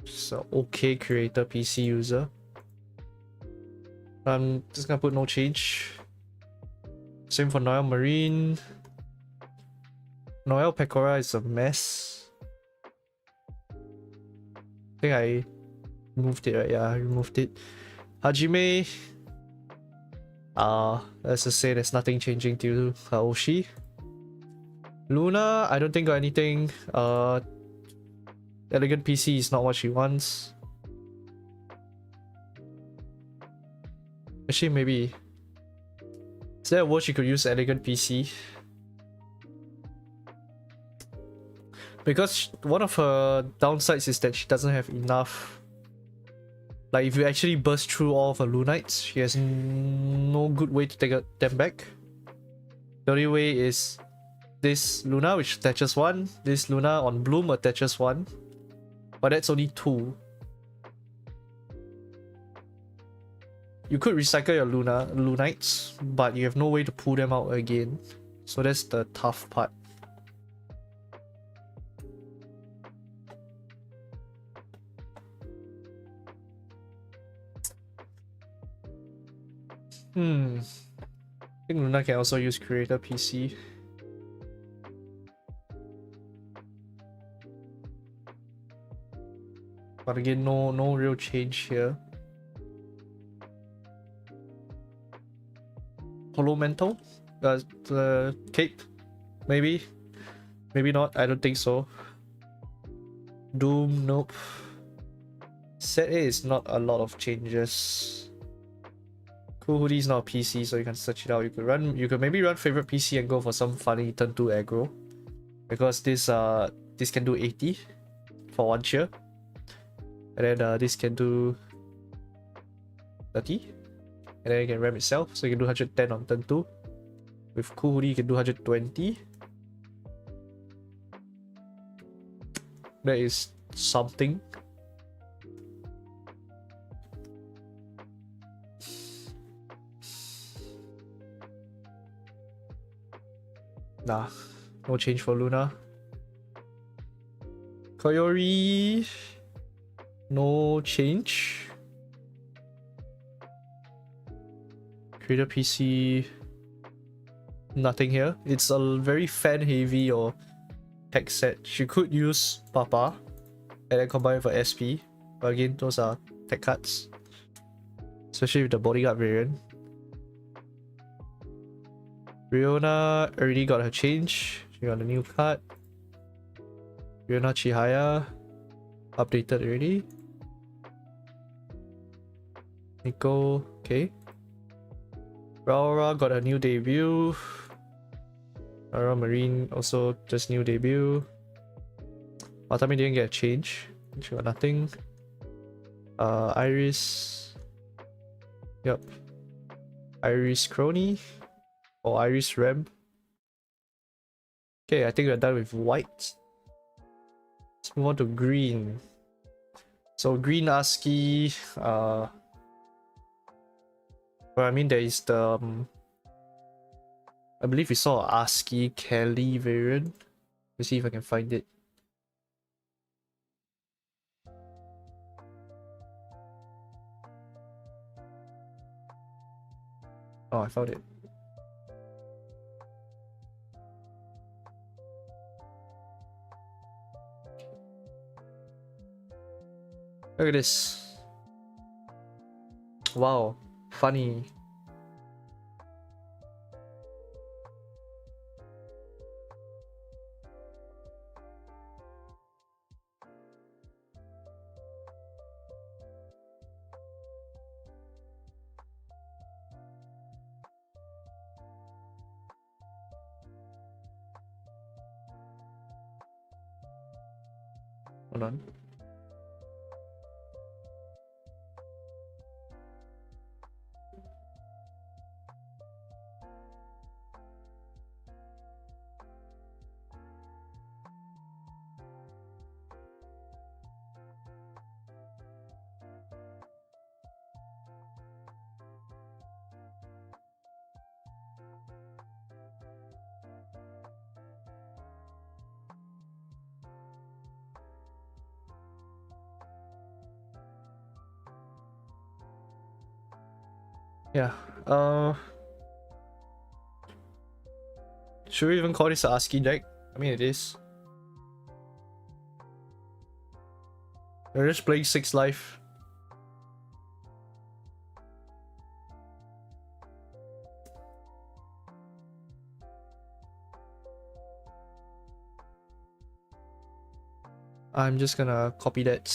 She's an okay creator PC user. I'm just gonna put no change. Same for Noel Marine. Noel Pecora is a mess. I think I moved it, right? Yeah, I removed it. Hajime. Let's just say there's nothing changing to Haoshi. Luna, I don't think got anything. Elegant PC is not what she wants. Actually, maybe Is there a word you could use elegant PC? Because one of her downsides is that she doesn't have enough. Like, if you actually burst through all of her Lunites, she has no good way to take them back. The only way is this Luna, which attaches one. This Luna on Bloom attaches one. But that's only two. You could recycle your Lunites, but you have no way to pull them out again. So that's the tough part. I think Luna can also use Creator PC. But again, no real change here. Holomental? The cape? Maybe? Maybe not, I don't think so. Doom, nope. Set A is not a lot of changes. Cool Hoodie is not a PC, so you can search it out. You could maybe run favorite PC and go for some funny turn 2 aggro. Because this can do 80 for one cheer. And then this can do 30. And then you can ram itself, so you can do 110 on turn 2. With Cool Hoodie, you can do 120. That is something. Nah, no change for Luna. Koyori, no change. Creator PC, nothing here. It's a very fan heavy or tech set. She could use Papa and then combine with a SP. But again, those are tech cards. Especially with the bodyguard variant. Riona already got her change. She got a new card. Riona Chihaya updated already. Nico, okay. Raura got a new debut. Aura Marine also just new debut. Watami didn't get a change. She got nothing. Iris. Yep. Iris Crony. Or Iris Rem. Okay, I think we're done with white. Let's move on to green. So green ASCII, well, I mean there is the I believe we saw an ASCII Kelly variant. Let's see if I can find it. Oh, I found it. Look at this. Wow, funny. Hold on. Yeah, should we even call this a ASCII deck? I mean, it is. We're just playing 6 life. I'm just gonna copy that.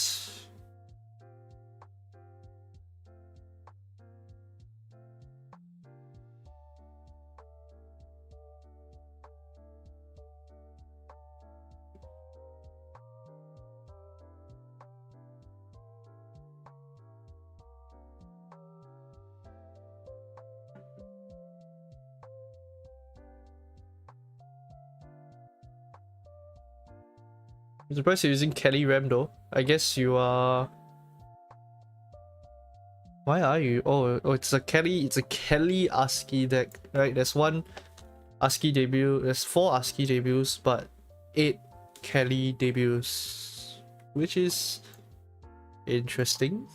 I'm surprised you're using Kelly RAM though. I guess you are... Why are you? Oh, it's a Kelly ASCII deck, right? There's one ASCII debut, there's 4 ASCII debuts, but 8 Kelly debuts, which is interesting.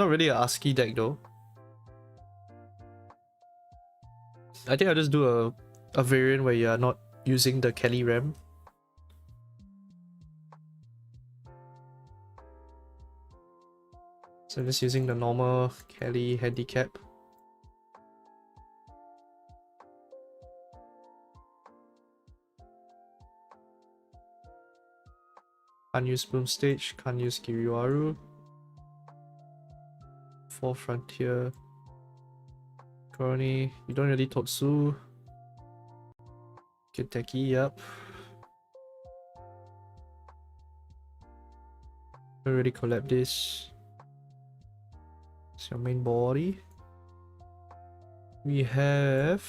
Not really an ASCII deck though. I think I'll just do a variant where you are not using the Kelly RAM. So I'm just using the normal Kelly handicap. Can't use Boom Stage, can't use Kiriwaru. 4 Frontier. Corony, you don't really Totsu. Kiteki, yep. Don't really collab this. It's your main body. We have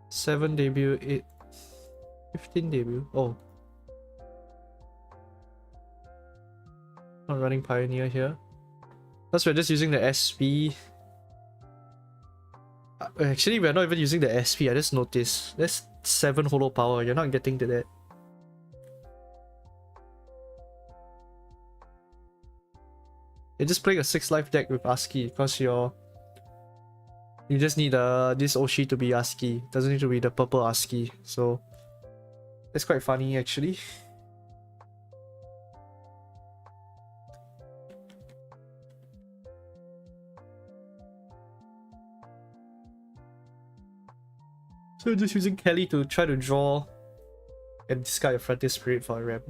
7 debut, 8, 15 debut. Oh, not running Pioneer here. Plus we're just using the SP. Actually, we're not even using the SP. I just noticed. That's 7 holo power. You're not getting to that. You're just playing a 6 life deck with ASCII because you just need this Oshi to be ASCII. Doesn't need to be the purple ASCII. So that's quite funny actually. So just using Kelly to try to draw and discard your Frontier Spirit for a RAM.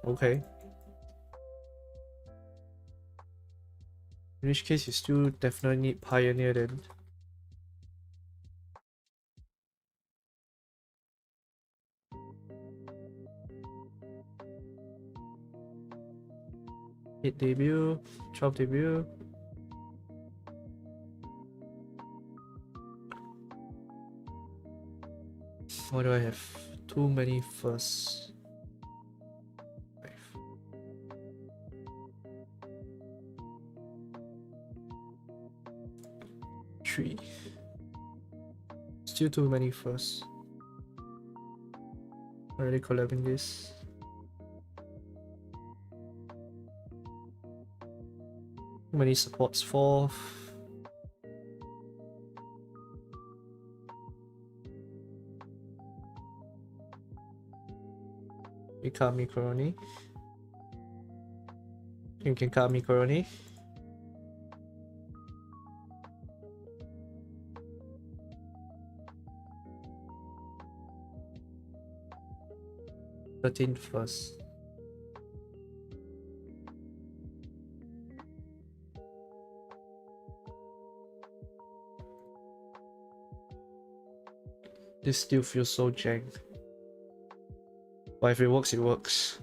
Okay. In which case you still definitely need Pioneer then. Hit debut, 12 debut. What do I have? Too many firsts. 3. Still too many firsts. Already collabing this. Too many supports, 4. Ikami Koroni. You can Kami Koroni. First. This still feels so jank. But if it works, it works.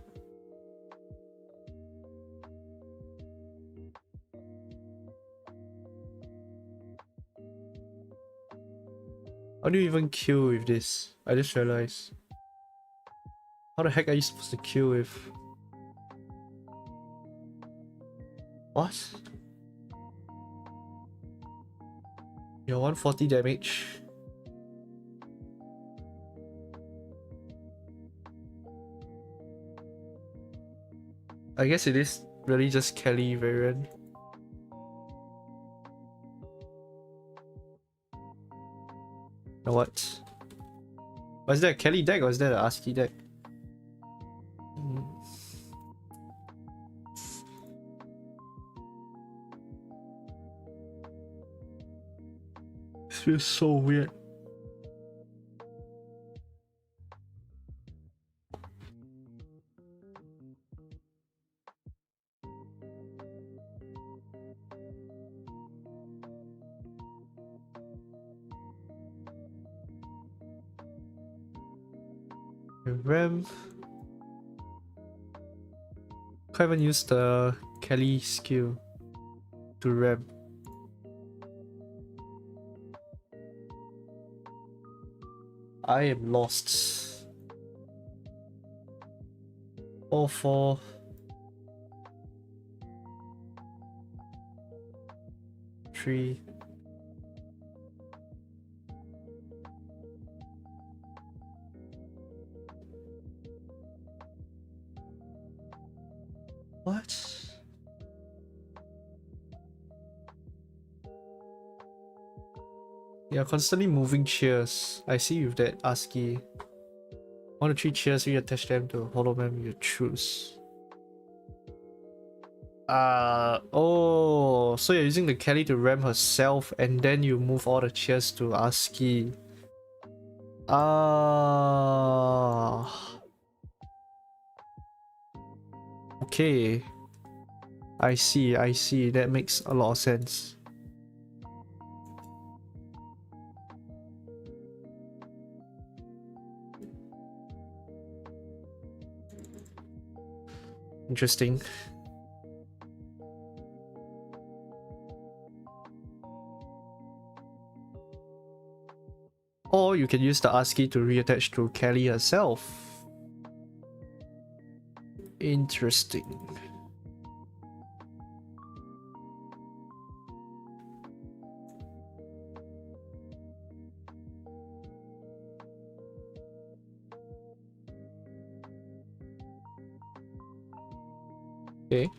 How do you even kill with this? I just realized. How the heck are you supposed to kill with? What? You're 140 damage. I guess it is really just Kelly variant. Now what? Was that a Kelly deck or is that an ASCII deck? This feels so weird. RAM. Can't even use the Kelly skill to RAM. I am lost. 4, 4. Three. What? Yeah, constantly moving cheers. I see with that ASCII. 1 to 3 cheers, reattach them to hologram you choose. Oh, so you're using the Kelly to ram herself and then you move all the cheers to ASCII. Okay. I see. That makes a lot of sense. Interesting. Or you can use the ASCII to reattach to Kelly herself. Interesting. Okay.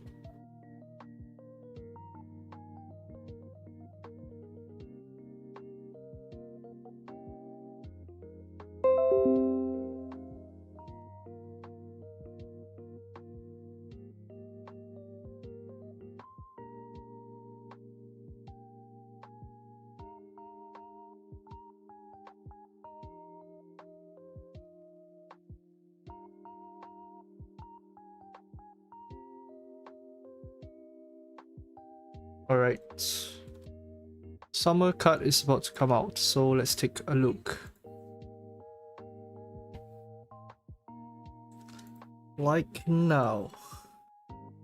Alright. Summer card is about to come out, so let's take a look. Like now.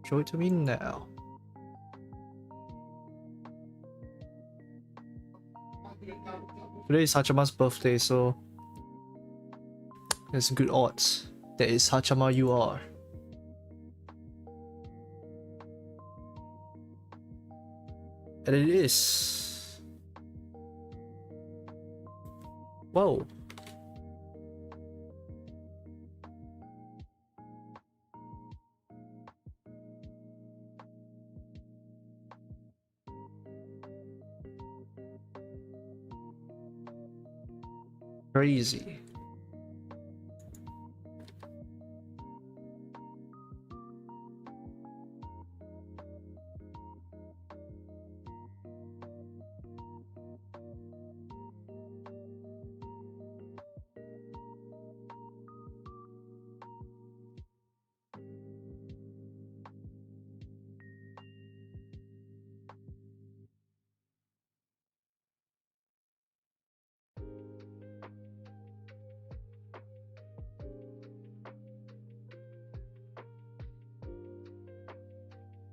Show it to me now. Today is Hachama's birthday, so there's good odds that it's Hachama you are. And it is. Whoa. Crazy.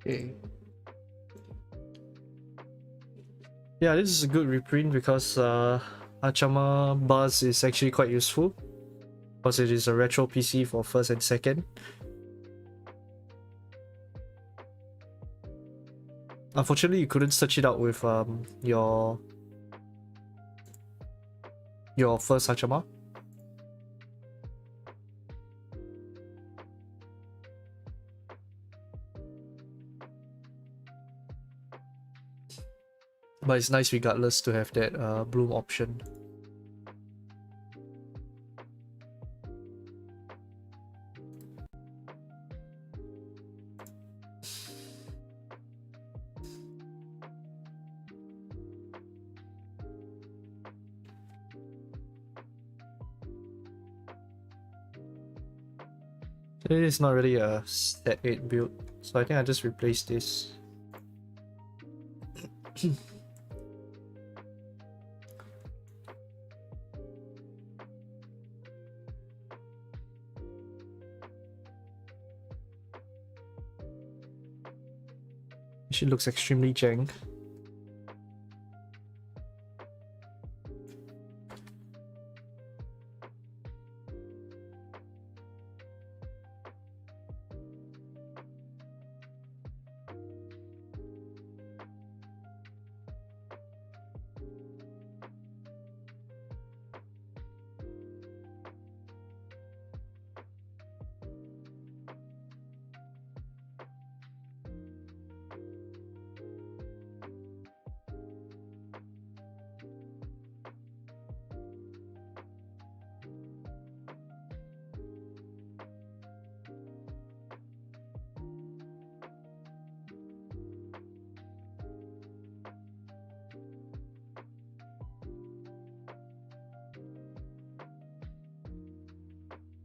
Okay. Yeah, this is a good reprint because Hachama Buzz is actually quite useful because it is a retro PC for first and second. Unfortunately, you couldn't search it out with your first Hachama. But it's nice regardless to have that bloom option. It is not really a set 8 build, so I think I just replace this. She looks extremely jank.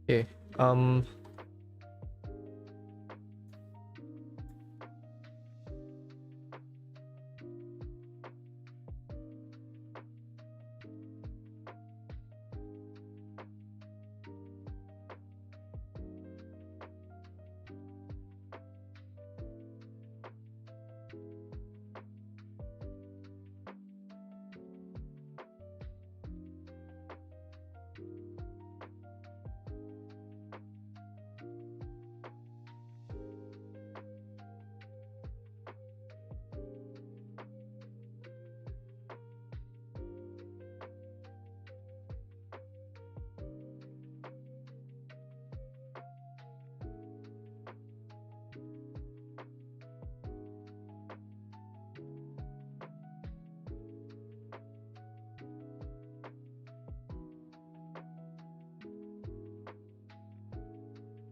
Okay.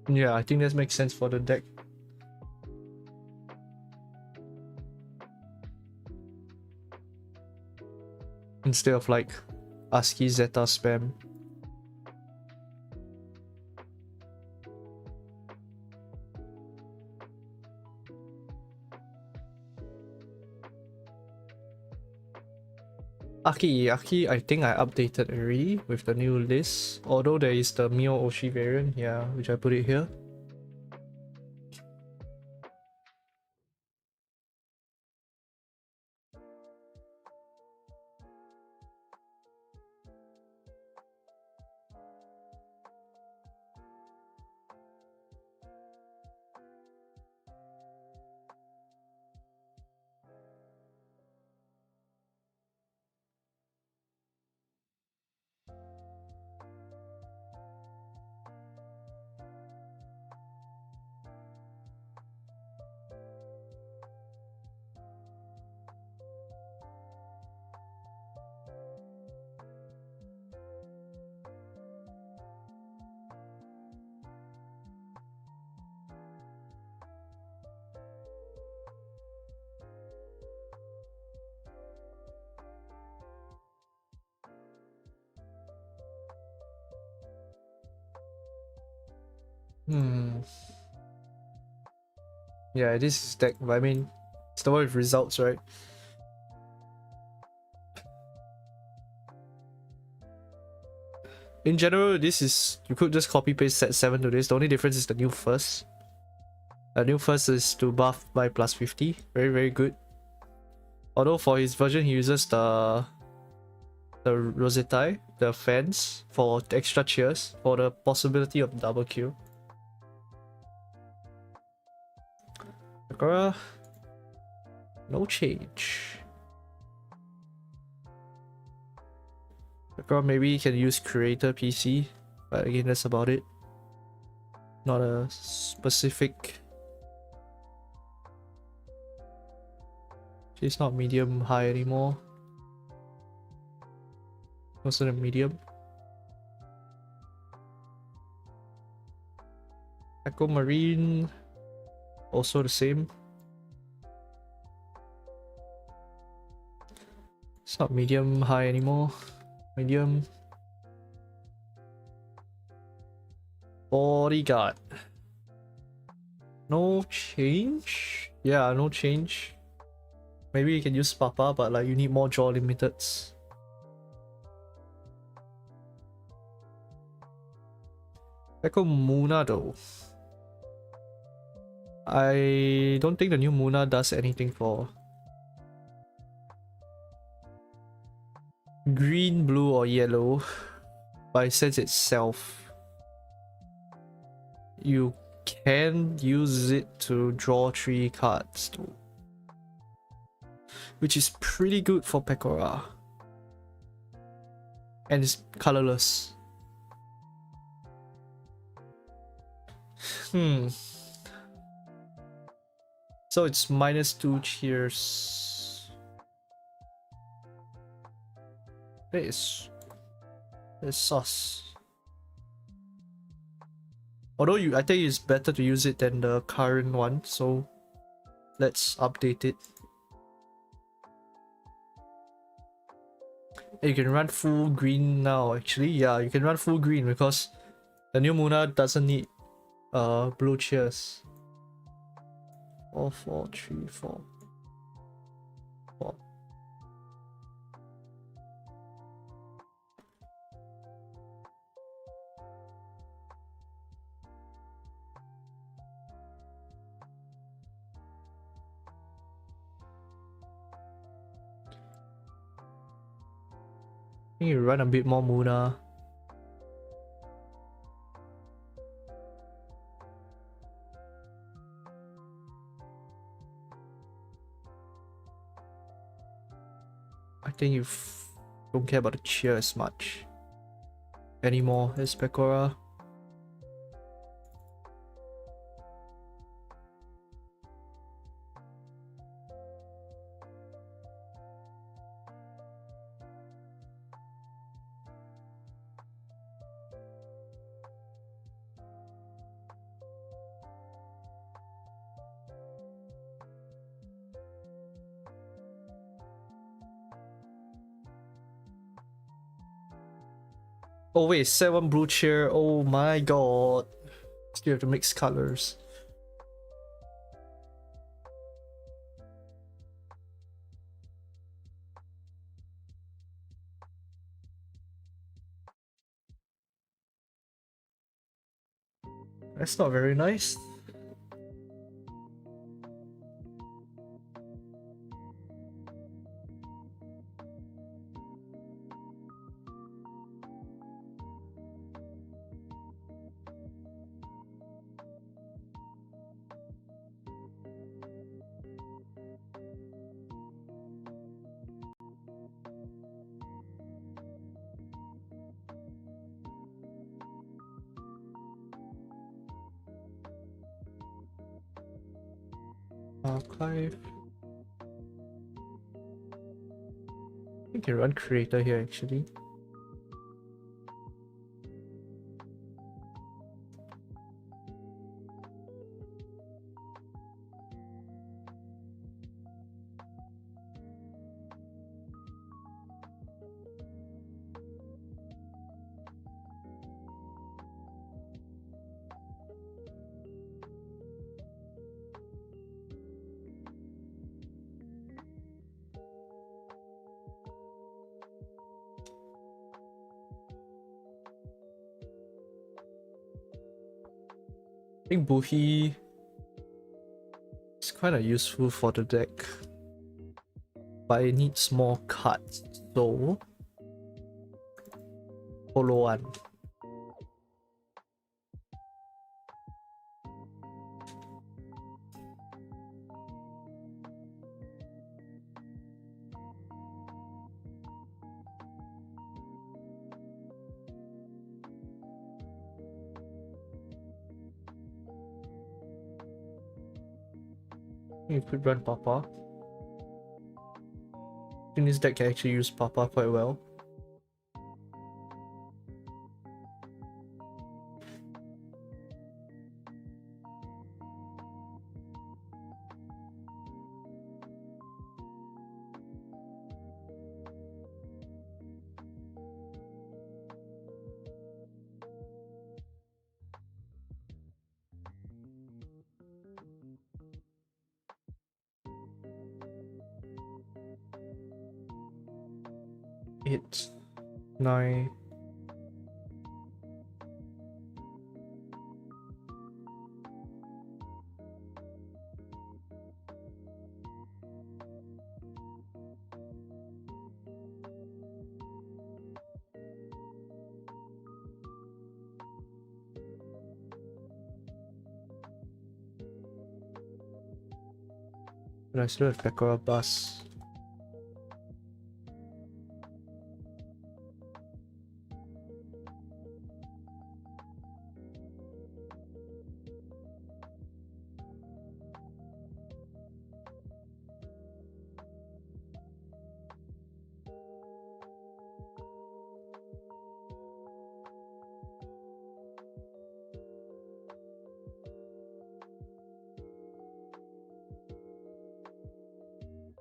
Yeah, I think that makes sense for the deck. Instead of like ASCII Zeta spam. Aki, I think I updated already with the new list. Although there is the Mio Oshi variant, yeah, which I put it here. Yeah, this is deck, but I mean, it's the one with results, right? In general, this is, you could just copy paste set 7 to this. The only difference is the new first. The new first is to buff by plus 50. Very, very good. Although for his version, he uses the Rosetai, the fans, for extra cheers, for the possibility of double kill. Sakura, no change. Sakura maybe can use creator PC, but again, that's about it. Not a specific. She's not medium high anymore. Also the medium. Echo Marine, also the same. It's not medium high anymore. Medium. Bodyguard. No change? Yeah, no change. Maybe you can use Papa, but like you need more draw limiteds. Echo Muna though. I don't think the new Muna does anything for green, blue, or yellow. But it says itself. You can use it to draw 3 cards though, which is pretty good for Pekora. And it's colorless. So it's -2 cheers. It's sus. Although I think it's better to use it than the current one, so let's update it. You can run full green now, actually. Yeah, you can run full green because The new Muna doesn't need blue cheers. 4, 4, 3, 4, 4. I think you run a bit more Muna. I think you don't care about the cheer as much anymore as Pekora. Oh wait, 7 blue cheer. Oh my god. Still have to mix colors. That's not very nice. Archive. I can run creator here actually. I think Buhi is kind of useful for the deck, but it needs more cards, so Holo one. You could run Papa. I think this deck can actually use Papa quite well. Eight, 9. But I still have Pekora Bus.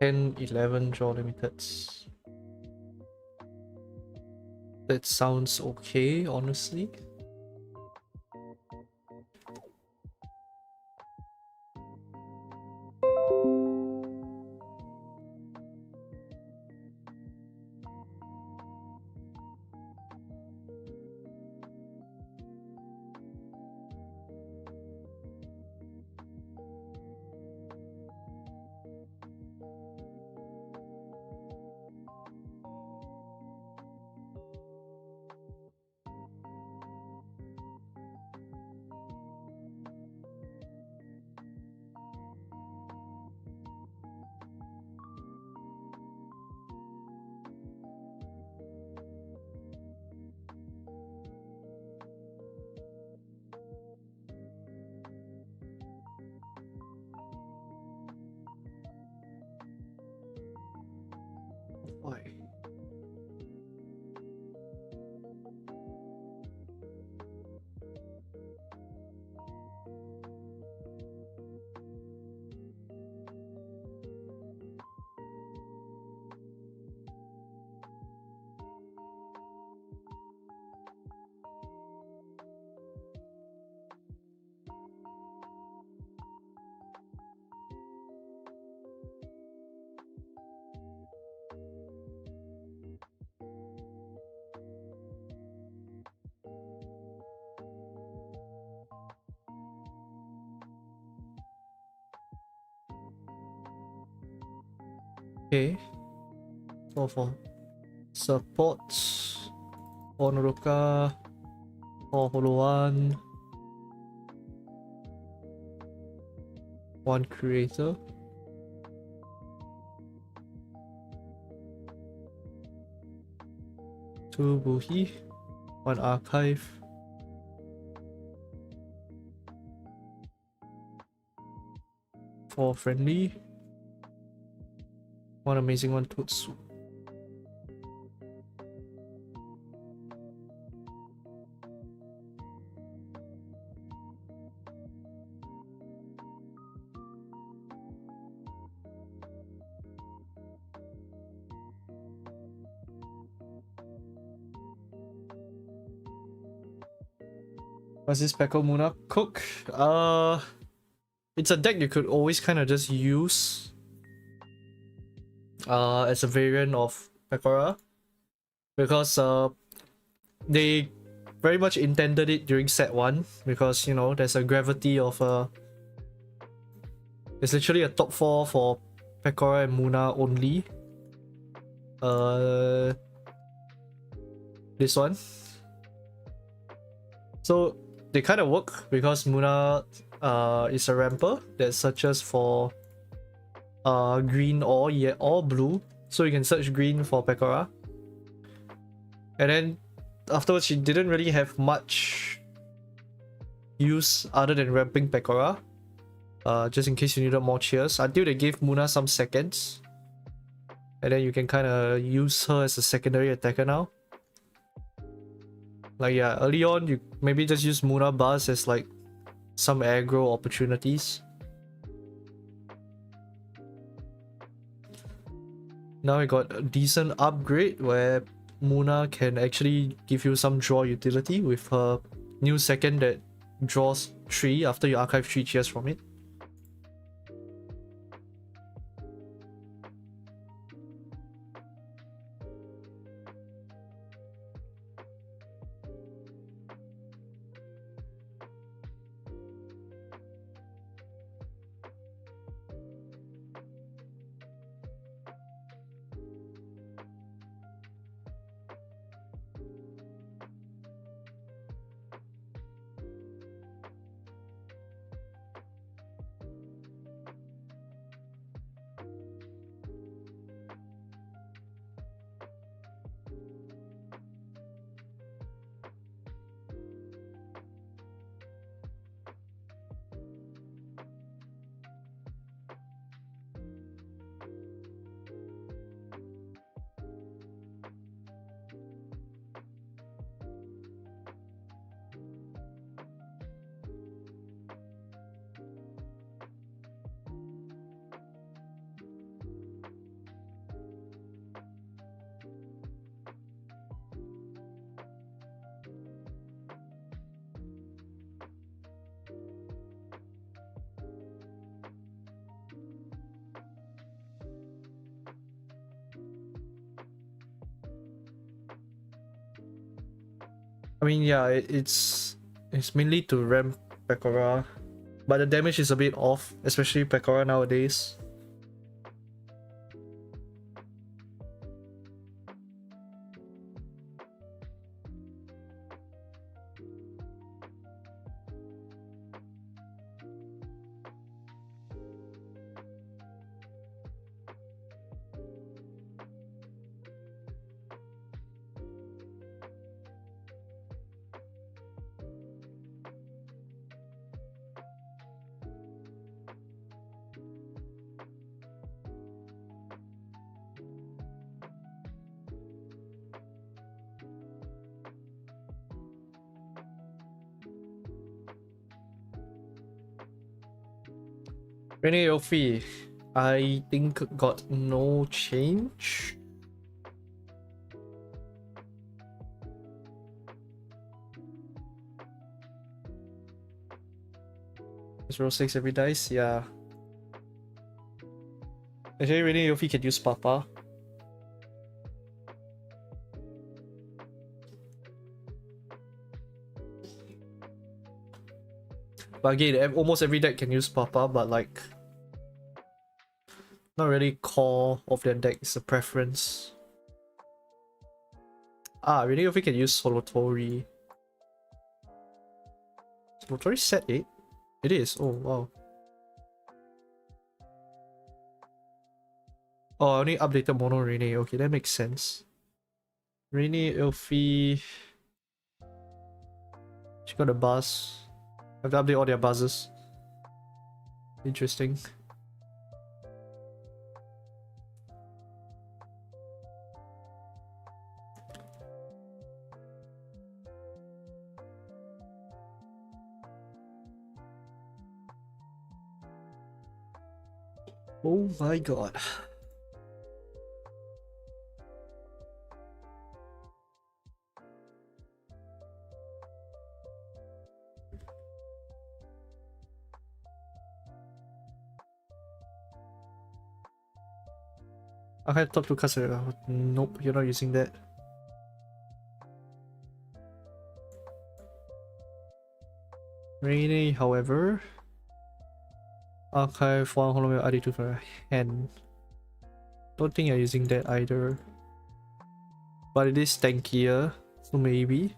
Ten, 11 draw limiteds. That sounds okay, honestly. Why? Okay. For supports, Onruka, or Holo 1 creator. Two Buhi, 1 archive. 4 friendly. 1 amazing, 1 Totsu. What's this Peko Muna cook? It's a deck you could always kind of just use as a variant of Pekora, because they very much intended it during set 1, because you know there's a gravity of there's literally a top 4 for Pekora and Muna only. This one. So they kind of work because Muna is a ramper that searches for green or blue. So you can search green for Pekora. And then afterwards she didn't really have much use other than ramping Pekora. Just in case you needed more cheers. Until they gave Muna some seconds. And then you can kind of use her as a secondary attacker now. Like yeah, early on you maybe just use Muna bars as like some aggro opportunities. Now we got a decent upgrade where Muna can actually give you some draw utility with her new second that draws 3 after you archive 3 cheers from it. I mean, yeah, it's mainly to ramp Pekora, but the damage is a bit off, especially Pekora nowadays. Rene Yofi, I think got no change. Just roll 6 every dice, yeah. Actually, Rene Yofi can use Papa. But again, almost every deck can use Papa, but like not really core of their deck, it's a preference. Ah, Rene Yofi can use Solotori. Solotori set 8? It is, oh wow. Oh, I only updated Mono Rene, okay, that makes sense. Rene Yofi. She got a buzz. I have to update all their buzzes. Interesting. Oh my god. I had top 2 customer. Nope, you're not using that. Rainy, however. Archive 1 HoloArchive ID2 for a hand. Don't think you're using that either. But it is tankier, so maybe.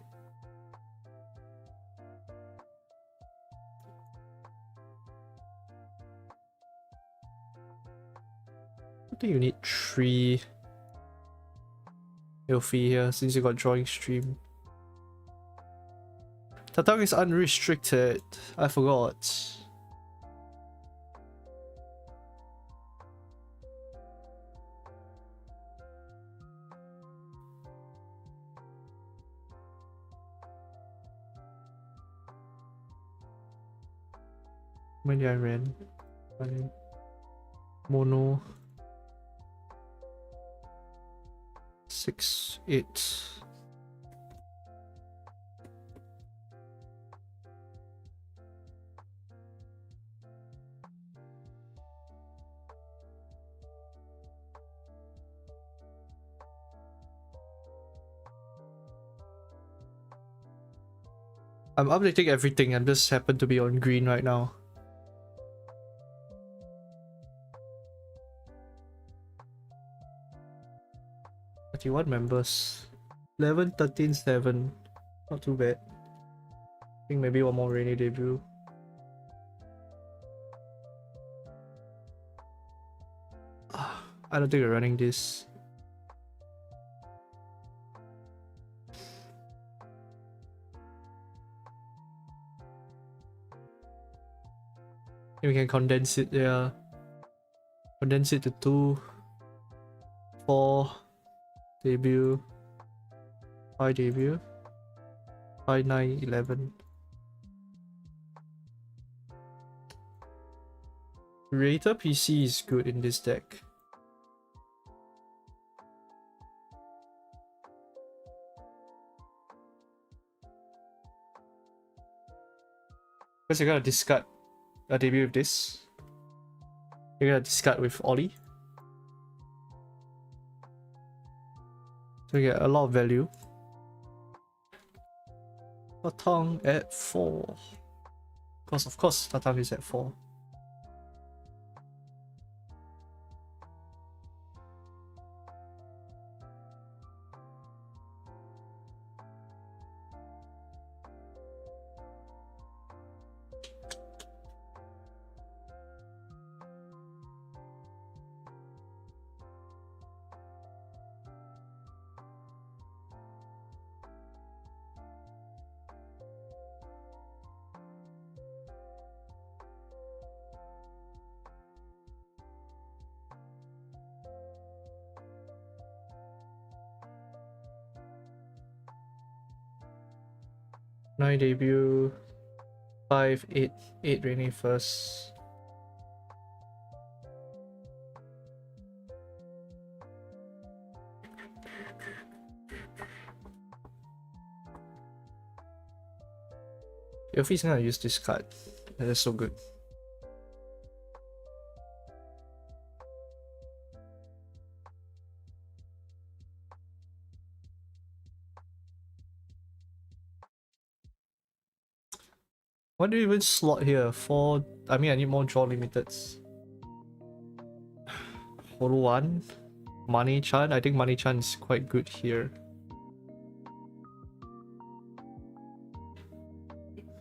I think you need 3 Ilfi here since you got drawing stream. Tatang is unrestricted. I forgot. When did I ran? Mono 6, 8. I'm updating everything. I'm just happen to be on green right now. 31 members. 11, 13, 7. Not too bad. I think maybe one more rainy debut. I don't think we're running this. We can condense it, yeah. Condense it to 2, 4 debut, 5 debut, 5, 9, 11. Creator PC is good in this deck. Because you're gonna discard a debut with this. You're gonna discard with Ollie. So you get a lot of value. Tatang at 4. Because of course Tatang is at 4. Nine debut, 5, 8, 8 rainy first. Yofi's gonna use this card. That is so good. Why do you even slot here? I mean, I need more draw limiteds. Holo 1. Money-chan. I think Money-chan is quite good here.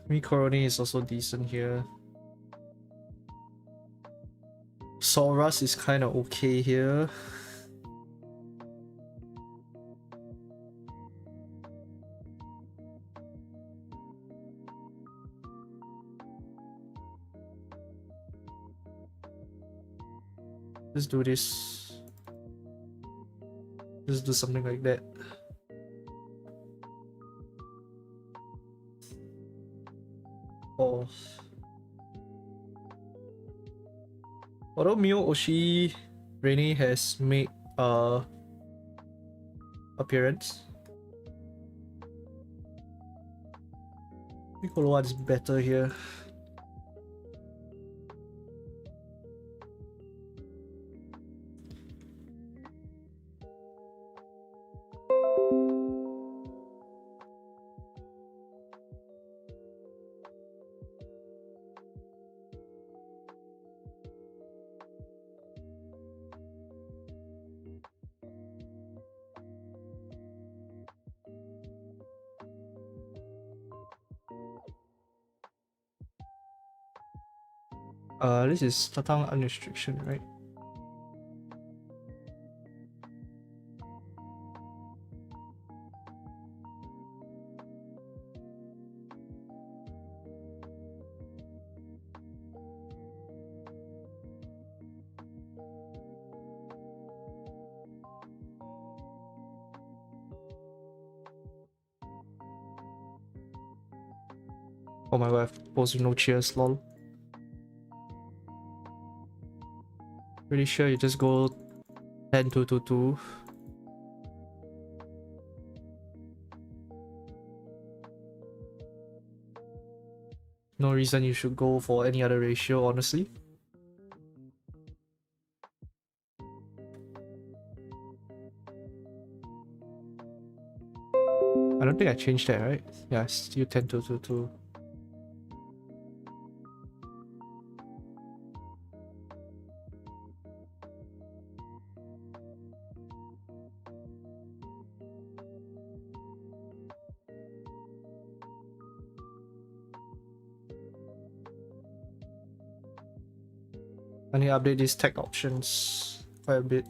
Mikorone is also decent here. Soras is kind of okay here. Let's do this. Let's do something like that. Oh. Although Mio Oshi Rainy has made appearance, Piccolo one is better here. This is Tatang Unrestriction, right? Oh my god, I've posted no cheers, lol. Pretty sure you just go 10-2-2-2. No reason you should go for any other ratio, honestly. I don't think I changed that, right? Yeah, still 10-2-2-2. I need to update these tech options quite a bit.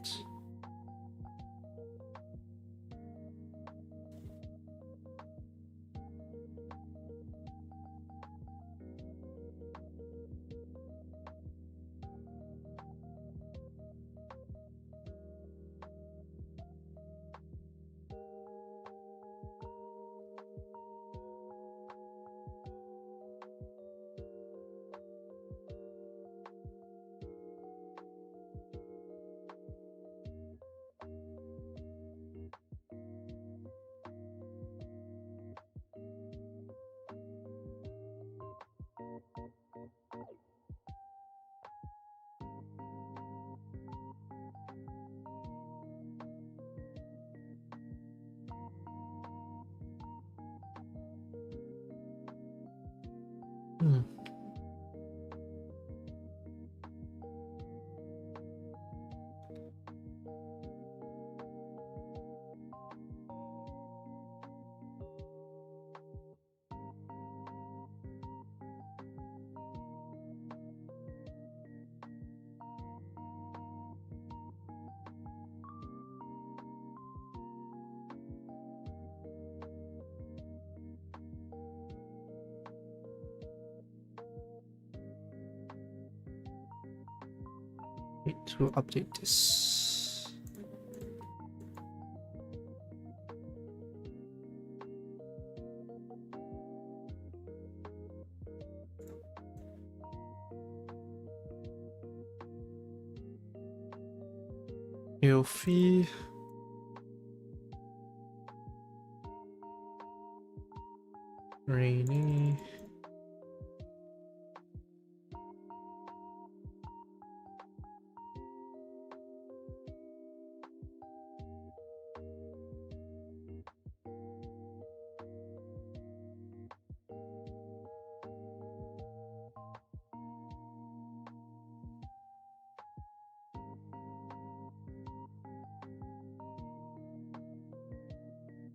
Need to update this. Ilfi. Rainy.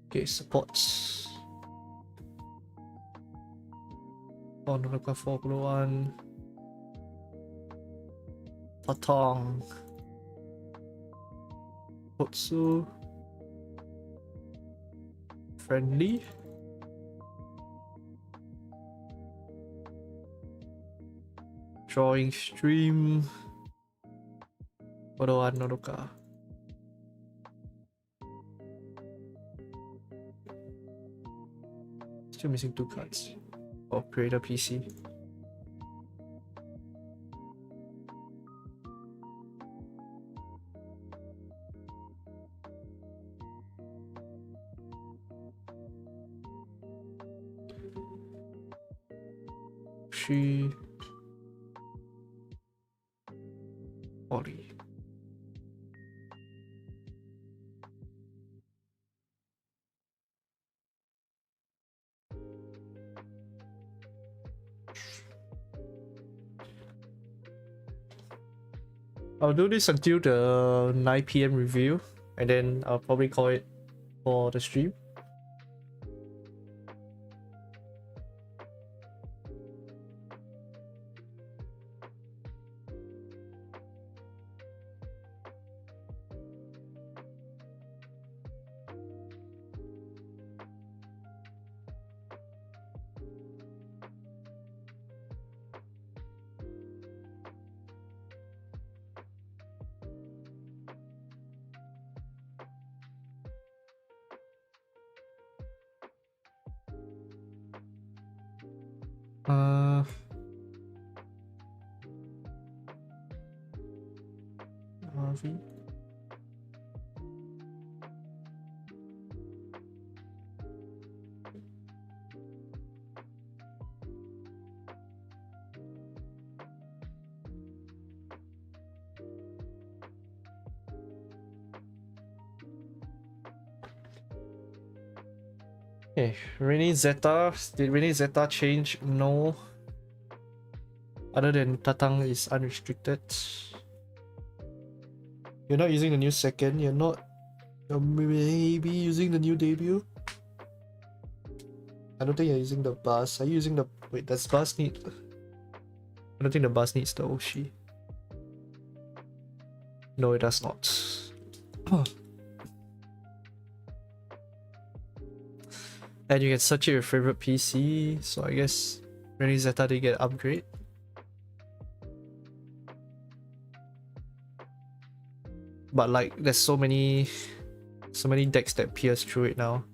Okay, supports. Honoruka 401. Patong. Kotsu. Friendly. Drawing stream. 401 Noruka. Still missing 2 cards. Oh, creator PC. She. Ori. I'll do this until the 9 PM review, and then I'll probably call it for the stream. RV. Okay, Rainy Zeta. Did Rainy Zeta change? No. Other than Tatang is unrestricted. You're not using the new second, you're not. You're maybe using the new debut. I don't think you're using the bus. Are you using the. Wait, does bus need. I don't think the bus needs the Oshi. No, it does not. And you can search your favorite PC, so I guess Rainy Zeta did get upgrade. But like, there's so many decks that pierce through it now.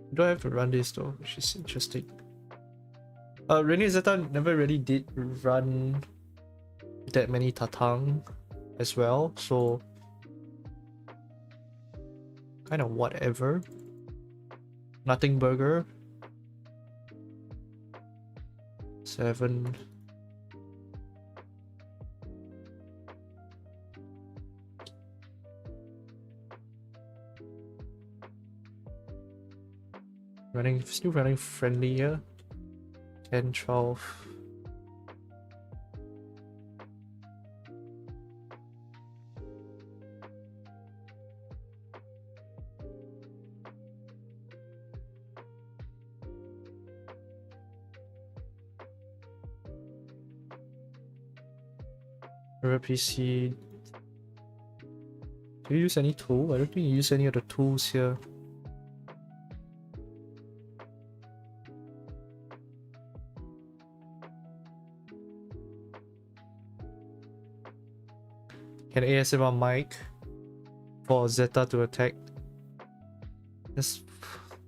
You don't have to run this though, which is interesting. Rainy Zeta never really did run that many Tatang as well, so kind of whatever. Nothing burger. 7. Still running friendly here. 10, 12. PC. Do you use any tool? I don't think you use any of the tools here. Can ASMR mic for Zeta to attack? That's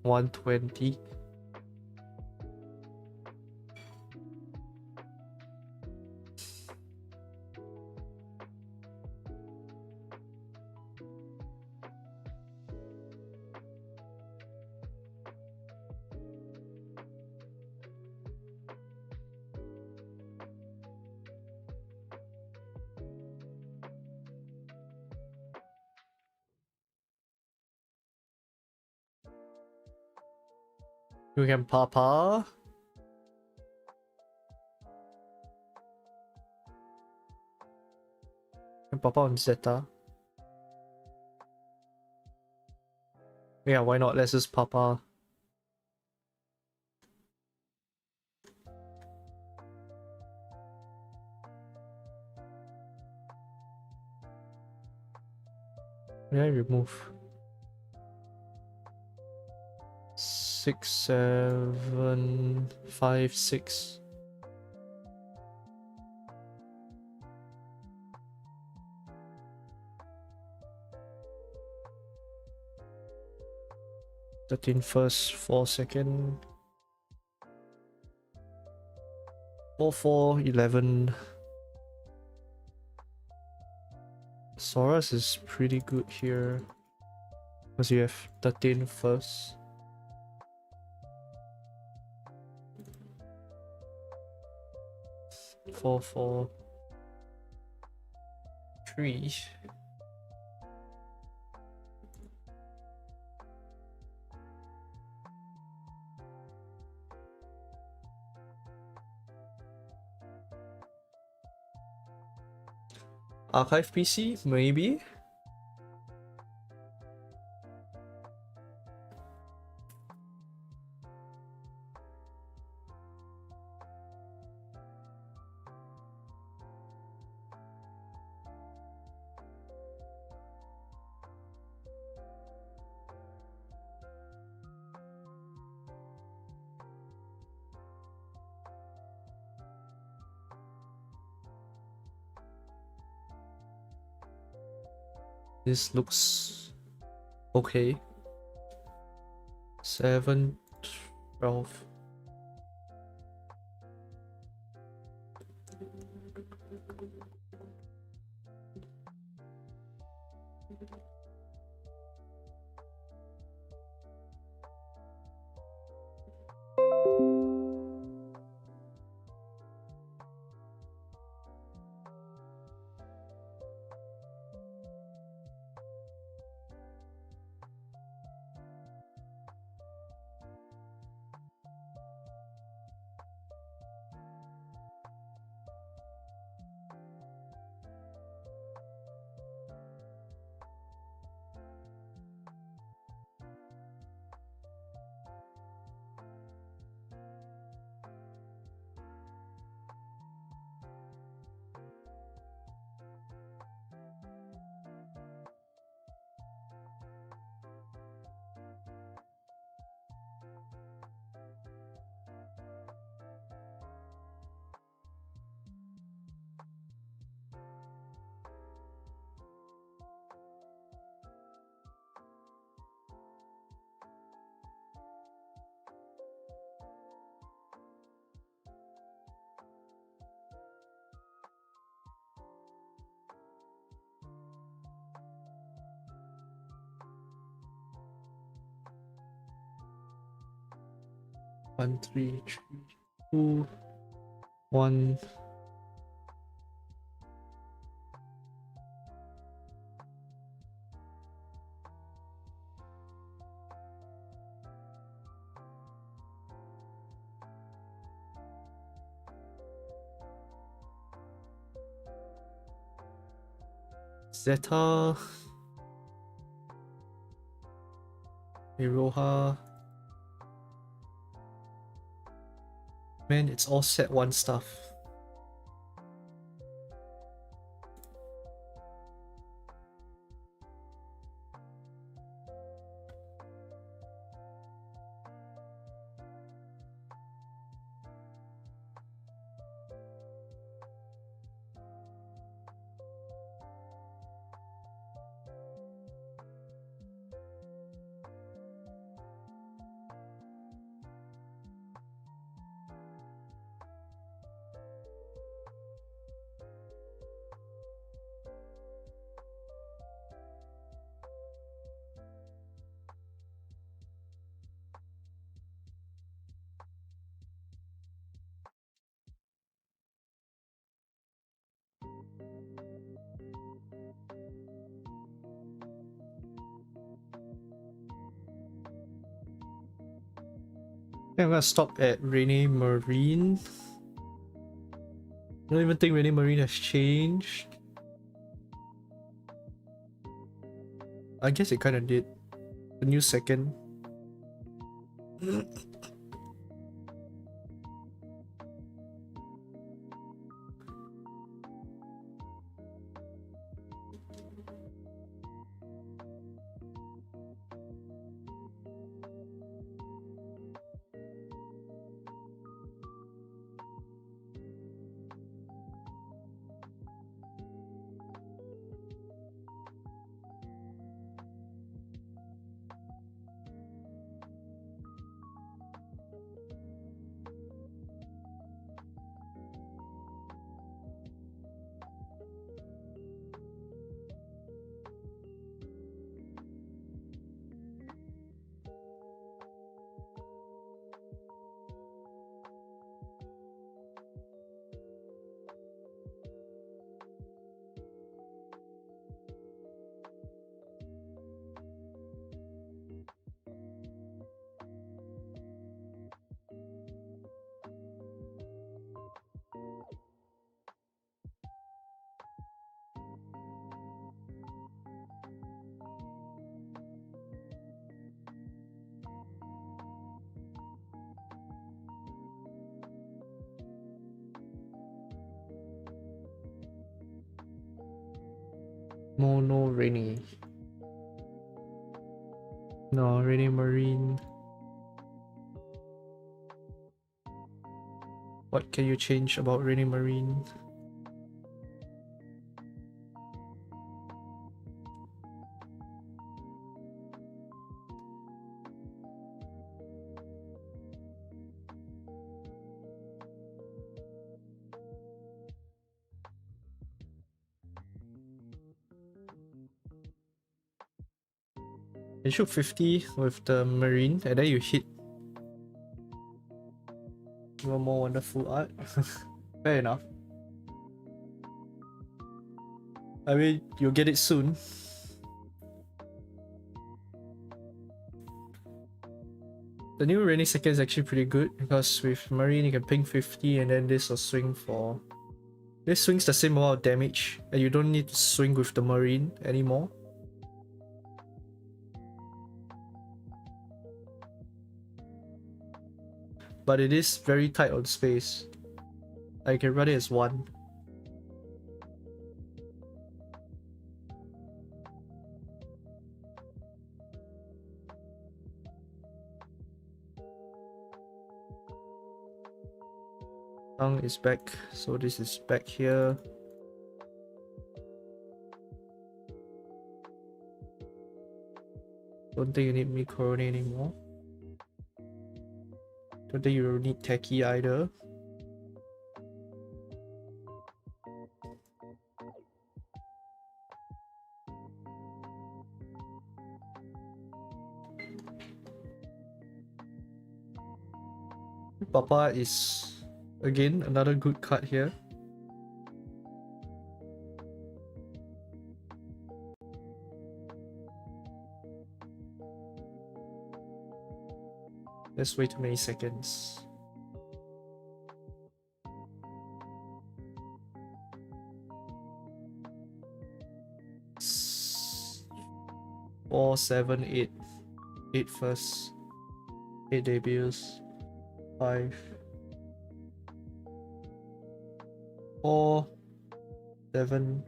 120. You can papa. Can papa on Zeta. Yeah, why not? Let's just papa. Yeah, remove 6, 7, 5, 6. First, 4 second. 4, 4, 11. Saurus is pretty good here. Because you have 13 first. 4, 4, 3. Archive PC, maybe? This looks okay. 7, 12. One, 3, 3, 2, 1. Zeta. Iroha. Man, it's all set 1 stuff. I'm gonna stop at Rainy Marine. I don't even think Rainy Marine has changed. I guess it kinda did. The new second. Mono Rainy. No, Rainy Marine. What can you change about Rainy Marine? You shoot 50 with the Marine and then you hit even more wonderful art. Fair enough. I mean, you'll get it soon. The new Rainy second is actually pretty good because with Marine you can ping 50 and then this will swing for... This swings the same amount of damage and you don't need to swing with the Marine anymore. But it is very tight on space. I can run it as one. Tongue is back, so this is back here. Don't think you need me Corona anymore. Don't think you need Techie either. Papa is again another good card here. That's way too many seconds. Four, seven, eight. 8 first. 8 debuts. 5. 4. 7.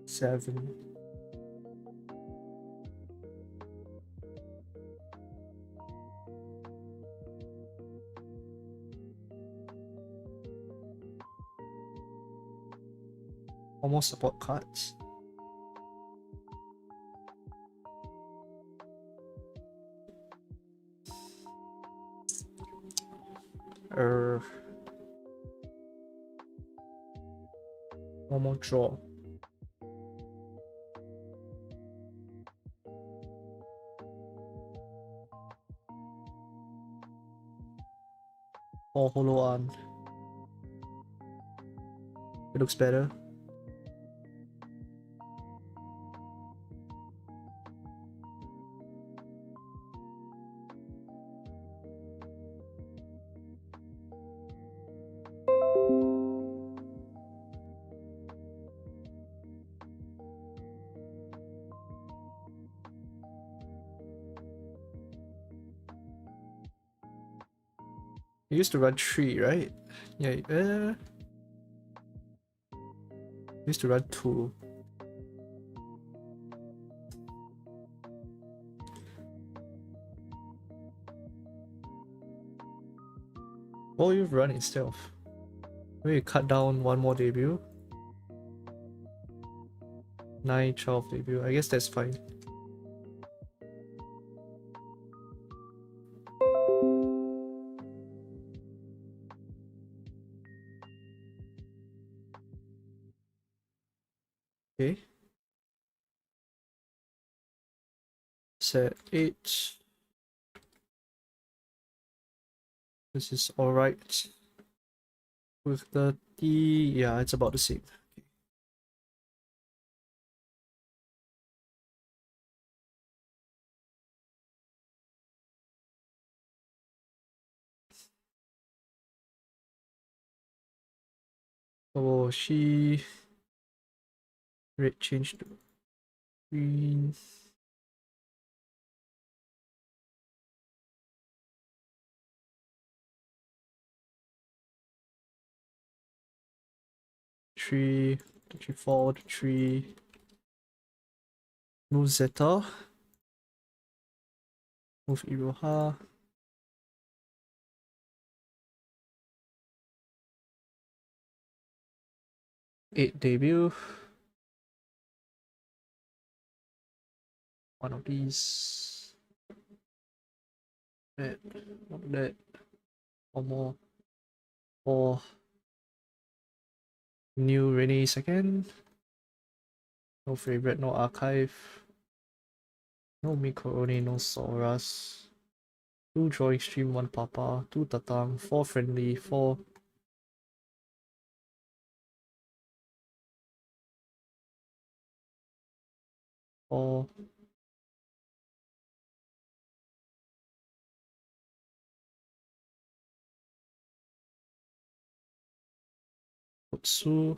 7. Almost support cards. One more draw. Or HoloArchive. It looks better. We used to run 3, right? Yeah, we used to run 2. What will you run instead of? Maybe cut down one more debut. 9, 12 debut. I guess that's fine. Okay. Set 8. This is alright. With 30, yeah, it's about the same. Oh, she red changed to green. Three, 4, 3. Move Zeta. Move Iroha. 8 debut. One of these. That, not that. One more. 4. New rainy second. No favorite, no archive. No Mikoroni, no Soras. 2 drawing stream, 1 papa, 2 tatang, 4 friendly, 4 4 Utsu.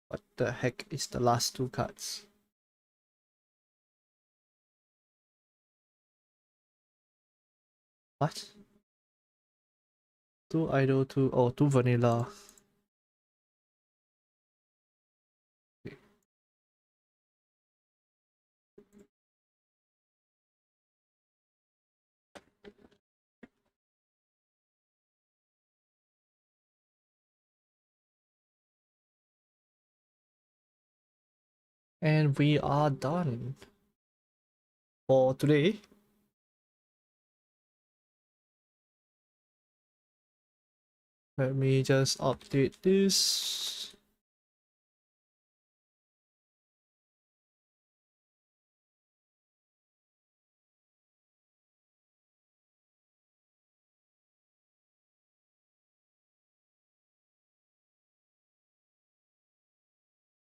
What the heck is the last 2 cards? What? 2 idol, 2 oh 2 vanilla. Okay. And we are done for today. Let me just update this.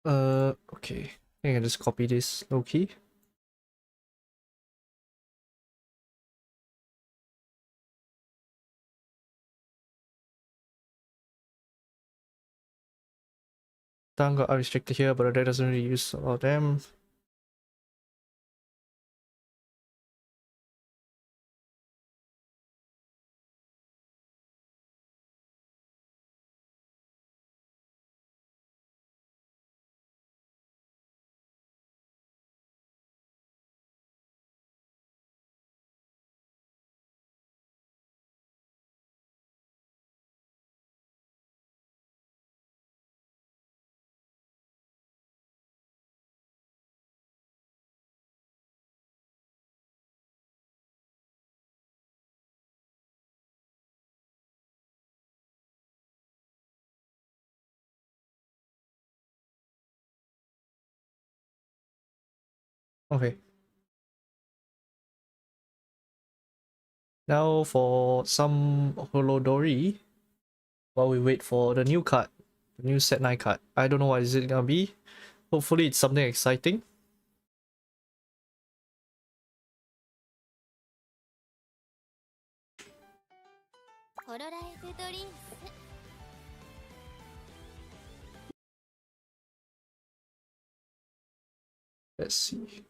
Okay. I can just copy this low key. Tang got unrestricted here, but that doesn't really use a lot of them. Okay. Now for some Holodori, while we wait for the new card, the new set 9 card. I don't know what is it gonna be. Hopefully it's something exciting. Let's see.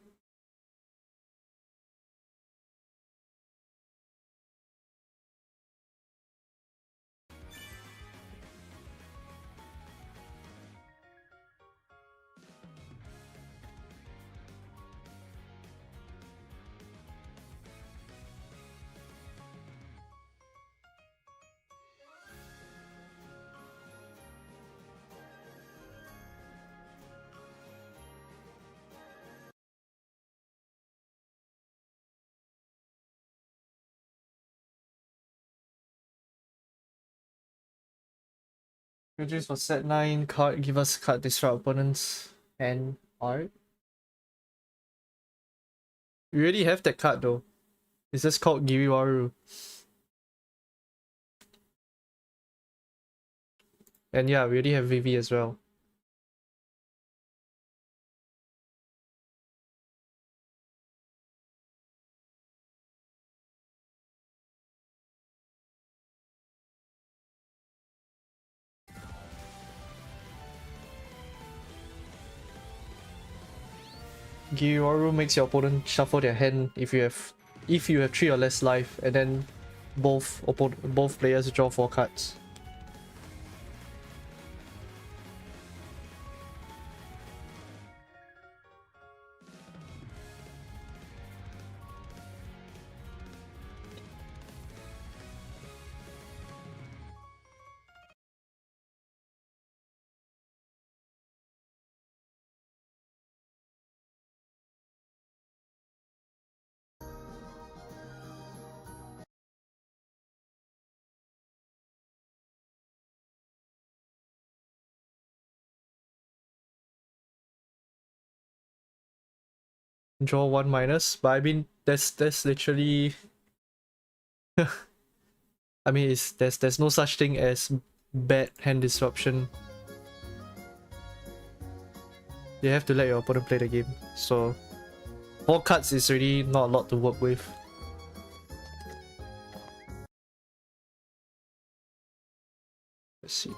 Introduce for set 9 card, give us card disrupt opponents and art. We already have that card though. It's just called Giriwaru. And yeah, we already have Vivi as well. Giriwaru makes your opponent shuffle their hand if you have 3 or less life, and then both players draw 4 cards. Draw 1 minus, but I mean that's literally I mean it's there's no such thing as bad hand disruption. You have to let your opponent play the game. So 4 cards is really not a lot to work with. Let's see.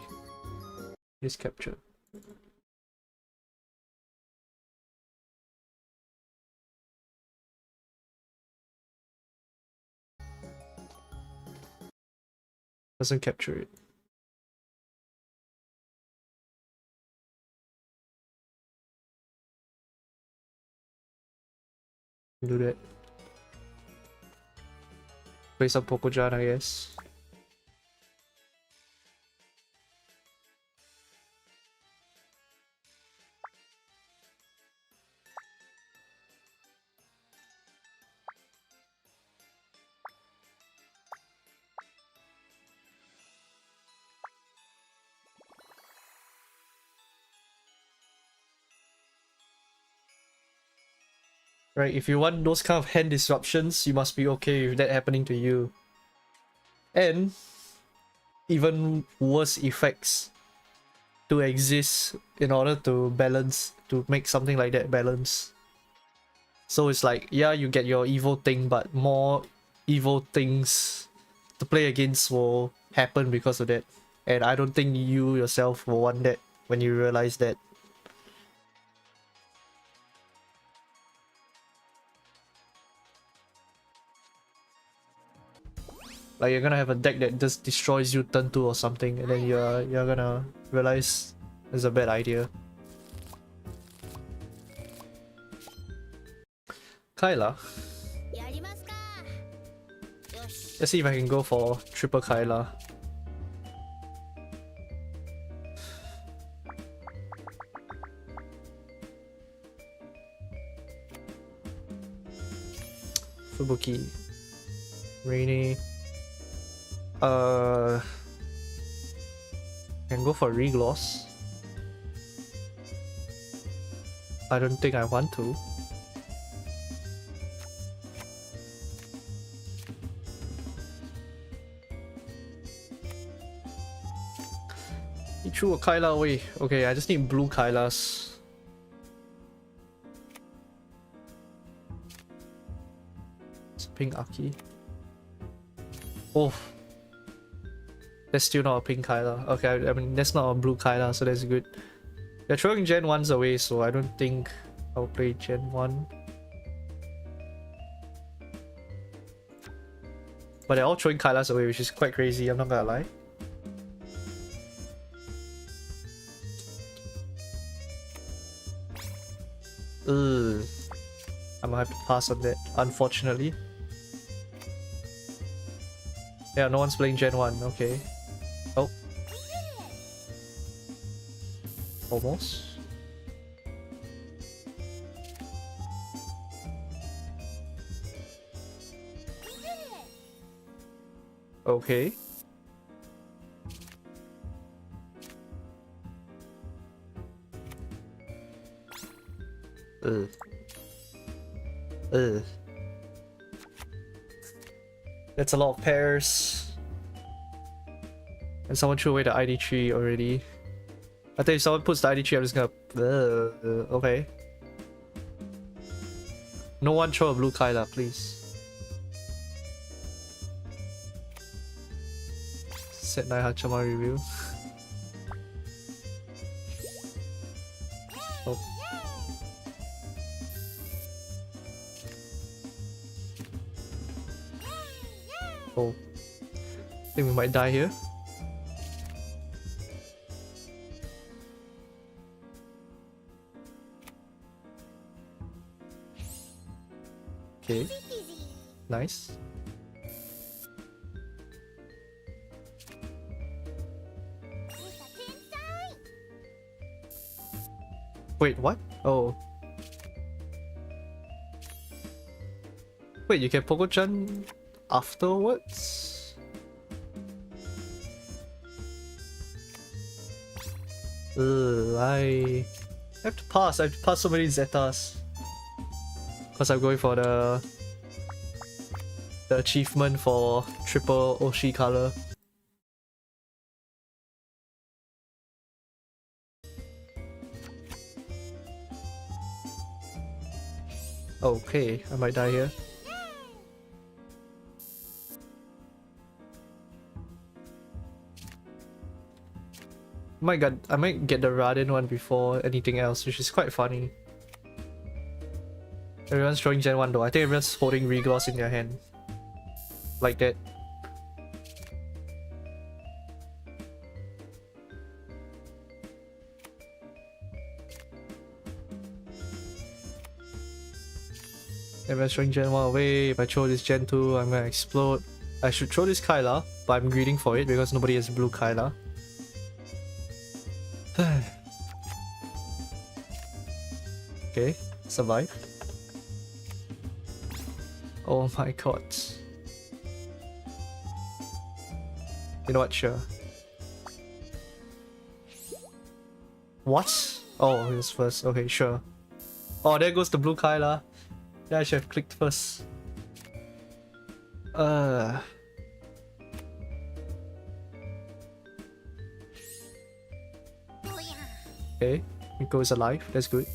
Here's capture. Doesn't capture it. Do that. Play some Pokojan, I guess. Right, if you want those kind of hand disruptions, you must be okay with that happening to you. And even worse effects to exist in order to balance, to make something like that balance. So it's like, yeah, you get your evil thing, but more evil things to play against will happen because of that. And I don't think you yourself will want that when you realize that. Like you're gonna have a deck that just destroys you turn 2 or something, and then you're gonna realize it's a bad idea. Kyla. Let's see if I can go for triple Kyla. Fubuki. Rainy. Can go for Regloss. I don't think I want to. He threw a Kyla away. Okay, I just need blue Kylas. It's a pink Aki. Oh. That's still not a pink Kyla. Okay, I mean, that's not a blue Kyla, so that's good. They're throwing Gen 1s away, so I don't think I'll play Gen 1. But they're all throwing Kylas away, which is quite crazy, I'm not gonna lie. Ugh. I'm gonna have to pass on that, unfortunately. Yeah, no one's playing Gen 1, okay. Oh. Almost. Okay. Ugh. Ugh. That's a lot of pairs. And someone threw away the ID tree already. I think if someone puts the ID tree, I'm just gonna... okay. No one throw a blue Kyla, please. Set 9 Hachama review. Oh. Oh. I think we might die here. Okay. Nice. Wait, what? Oh. Wait, you can Pogo-chan afterwards? I have to pass. I have to pass so many Zetas. Because I'm going for the achievement for triple Oshi color. Okay, I might die here. I might get the Raiden one before anything else, which is quite funny. Everyone's throwing Gen 1 though. I think everyone's holding Regloss in their hand. Like that. Everyone's throwing Gen 1 away. If I throw this Gen 2, I'm gonna explode. I should throw this Kyla, but I'm greeding for it because nobody has blue Kyla. Okay, survive. Oh my god. You know what, sure. What? Oh, it was first. Okay, sure. Oh, there goes the blue Kyla. Yeah, I should have clicked first. Okay, it goes alive. That's good.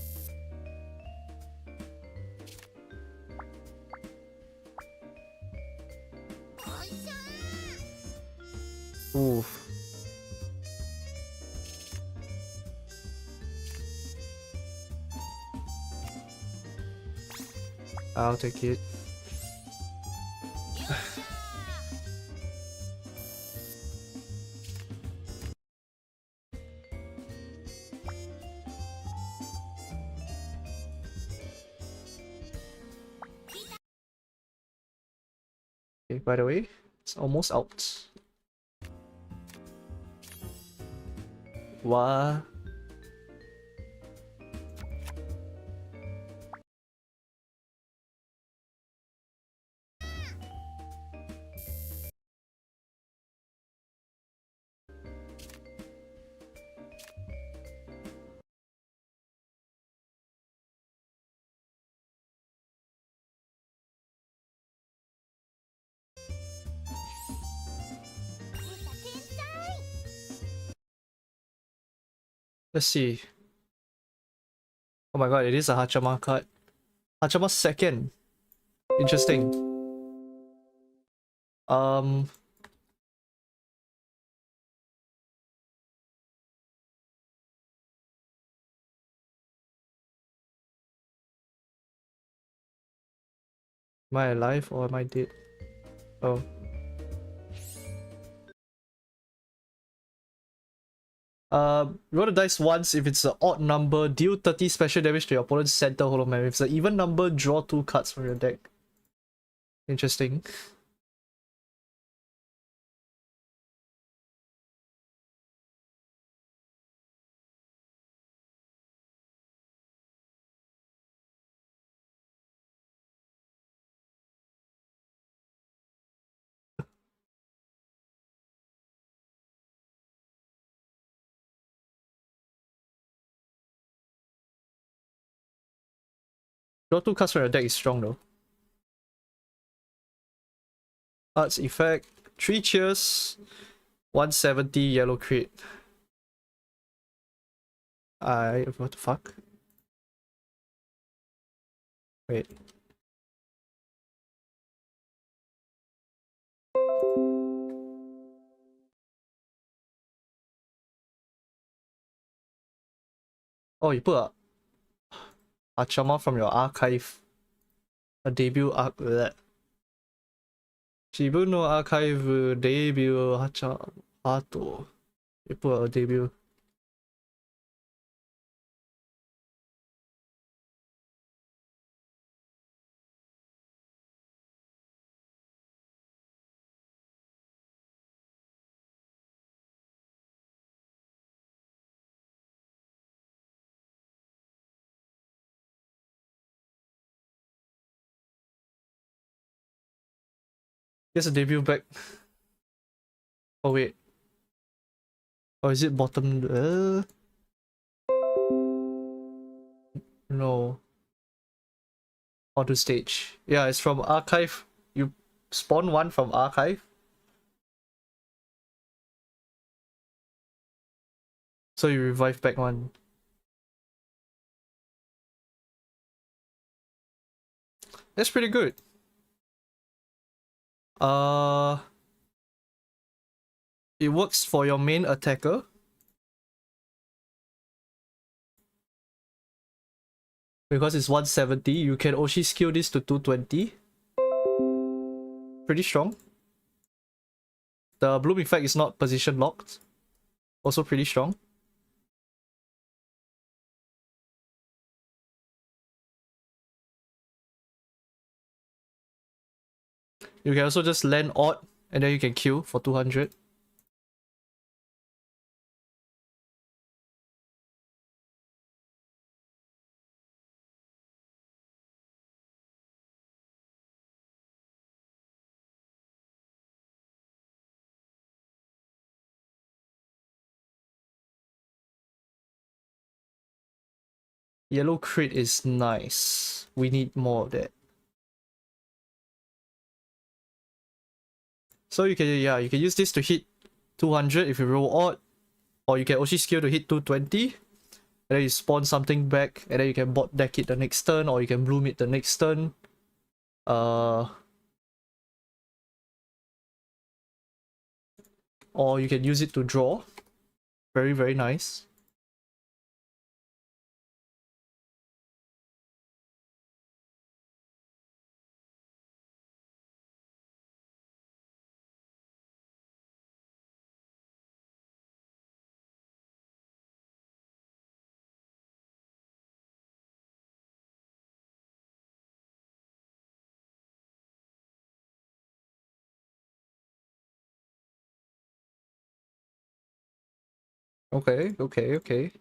Oof. I'll take it. Okay, by the way, it's almost out. What? Let's see. Oh my god, it is a Hachama card. Hachama second. Interesting. Am I alive or am I dead? Oh. Roll the dice once. If it's an odd number, deal 30 special damage to your opponent's center holomap. If it's an even number, draw 2 cards from your deck. Interesting. Draw 2 cards from your deck is strong though. Arts effect. 3 cheers. 170 yellow crit. What the fuck? Wait. Oh, you put a Achama from your archive. A debut arc. Shibu no archive debut Hato. You put a debut. Here's a debut back. Oh wait. Or is it bottom? No. Auto stage. Yeah, it's from archive. You spawn one from archive. So you revive back one. That's pretty good. It works for your main attacker. Because it's 170, you can Oshi skill this to 220. Pretty strong. The bloom effect is not position locked. Also pretty strong. You can also just land odd and then you can kill for 200. Yellow crit is nice. We need more of that. So you can use this to hit 200 if you roll odd, or you can Oshi skill to hit 220, and then you spawn something back, and then you can bot deck it the next turn, or you can bloom it the next turn. Or you can use it to draw. Very, very nice. Okay, okay, okay.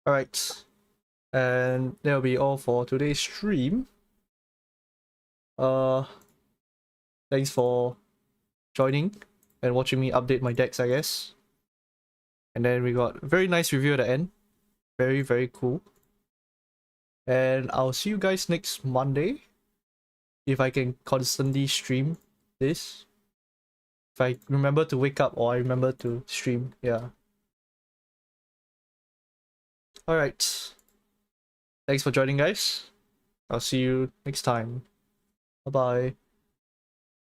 Alright. And that'll be all for today's stream. Thanks for joining and watching me update my decks, I guess. And then we got a very nice review at the end. Very, very cool. And I'll see you guys next Monday. If I can constantly stream this. If I remember to wake up or I remember to stream, yeah. Alright. Thanks for joining, guys. I'll see you next time. Bye-bye.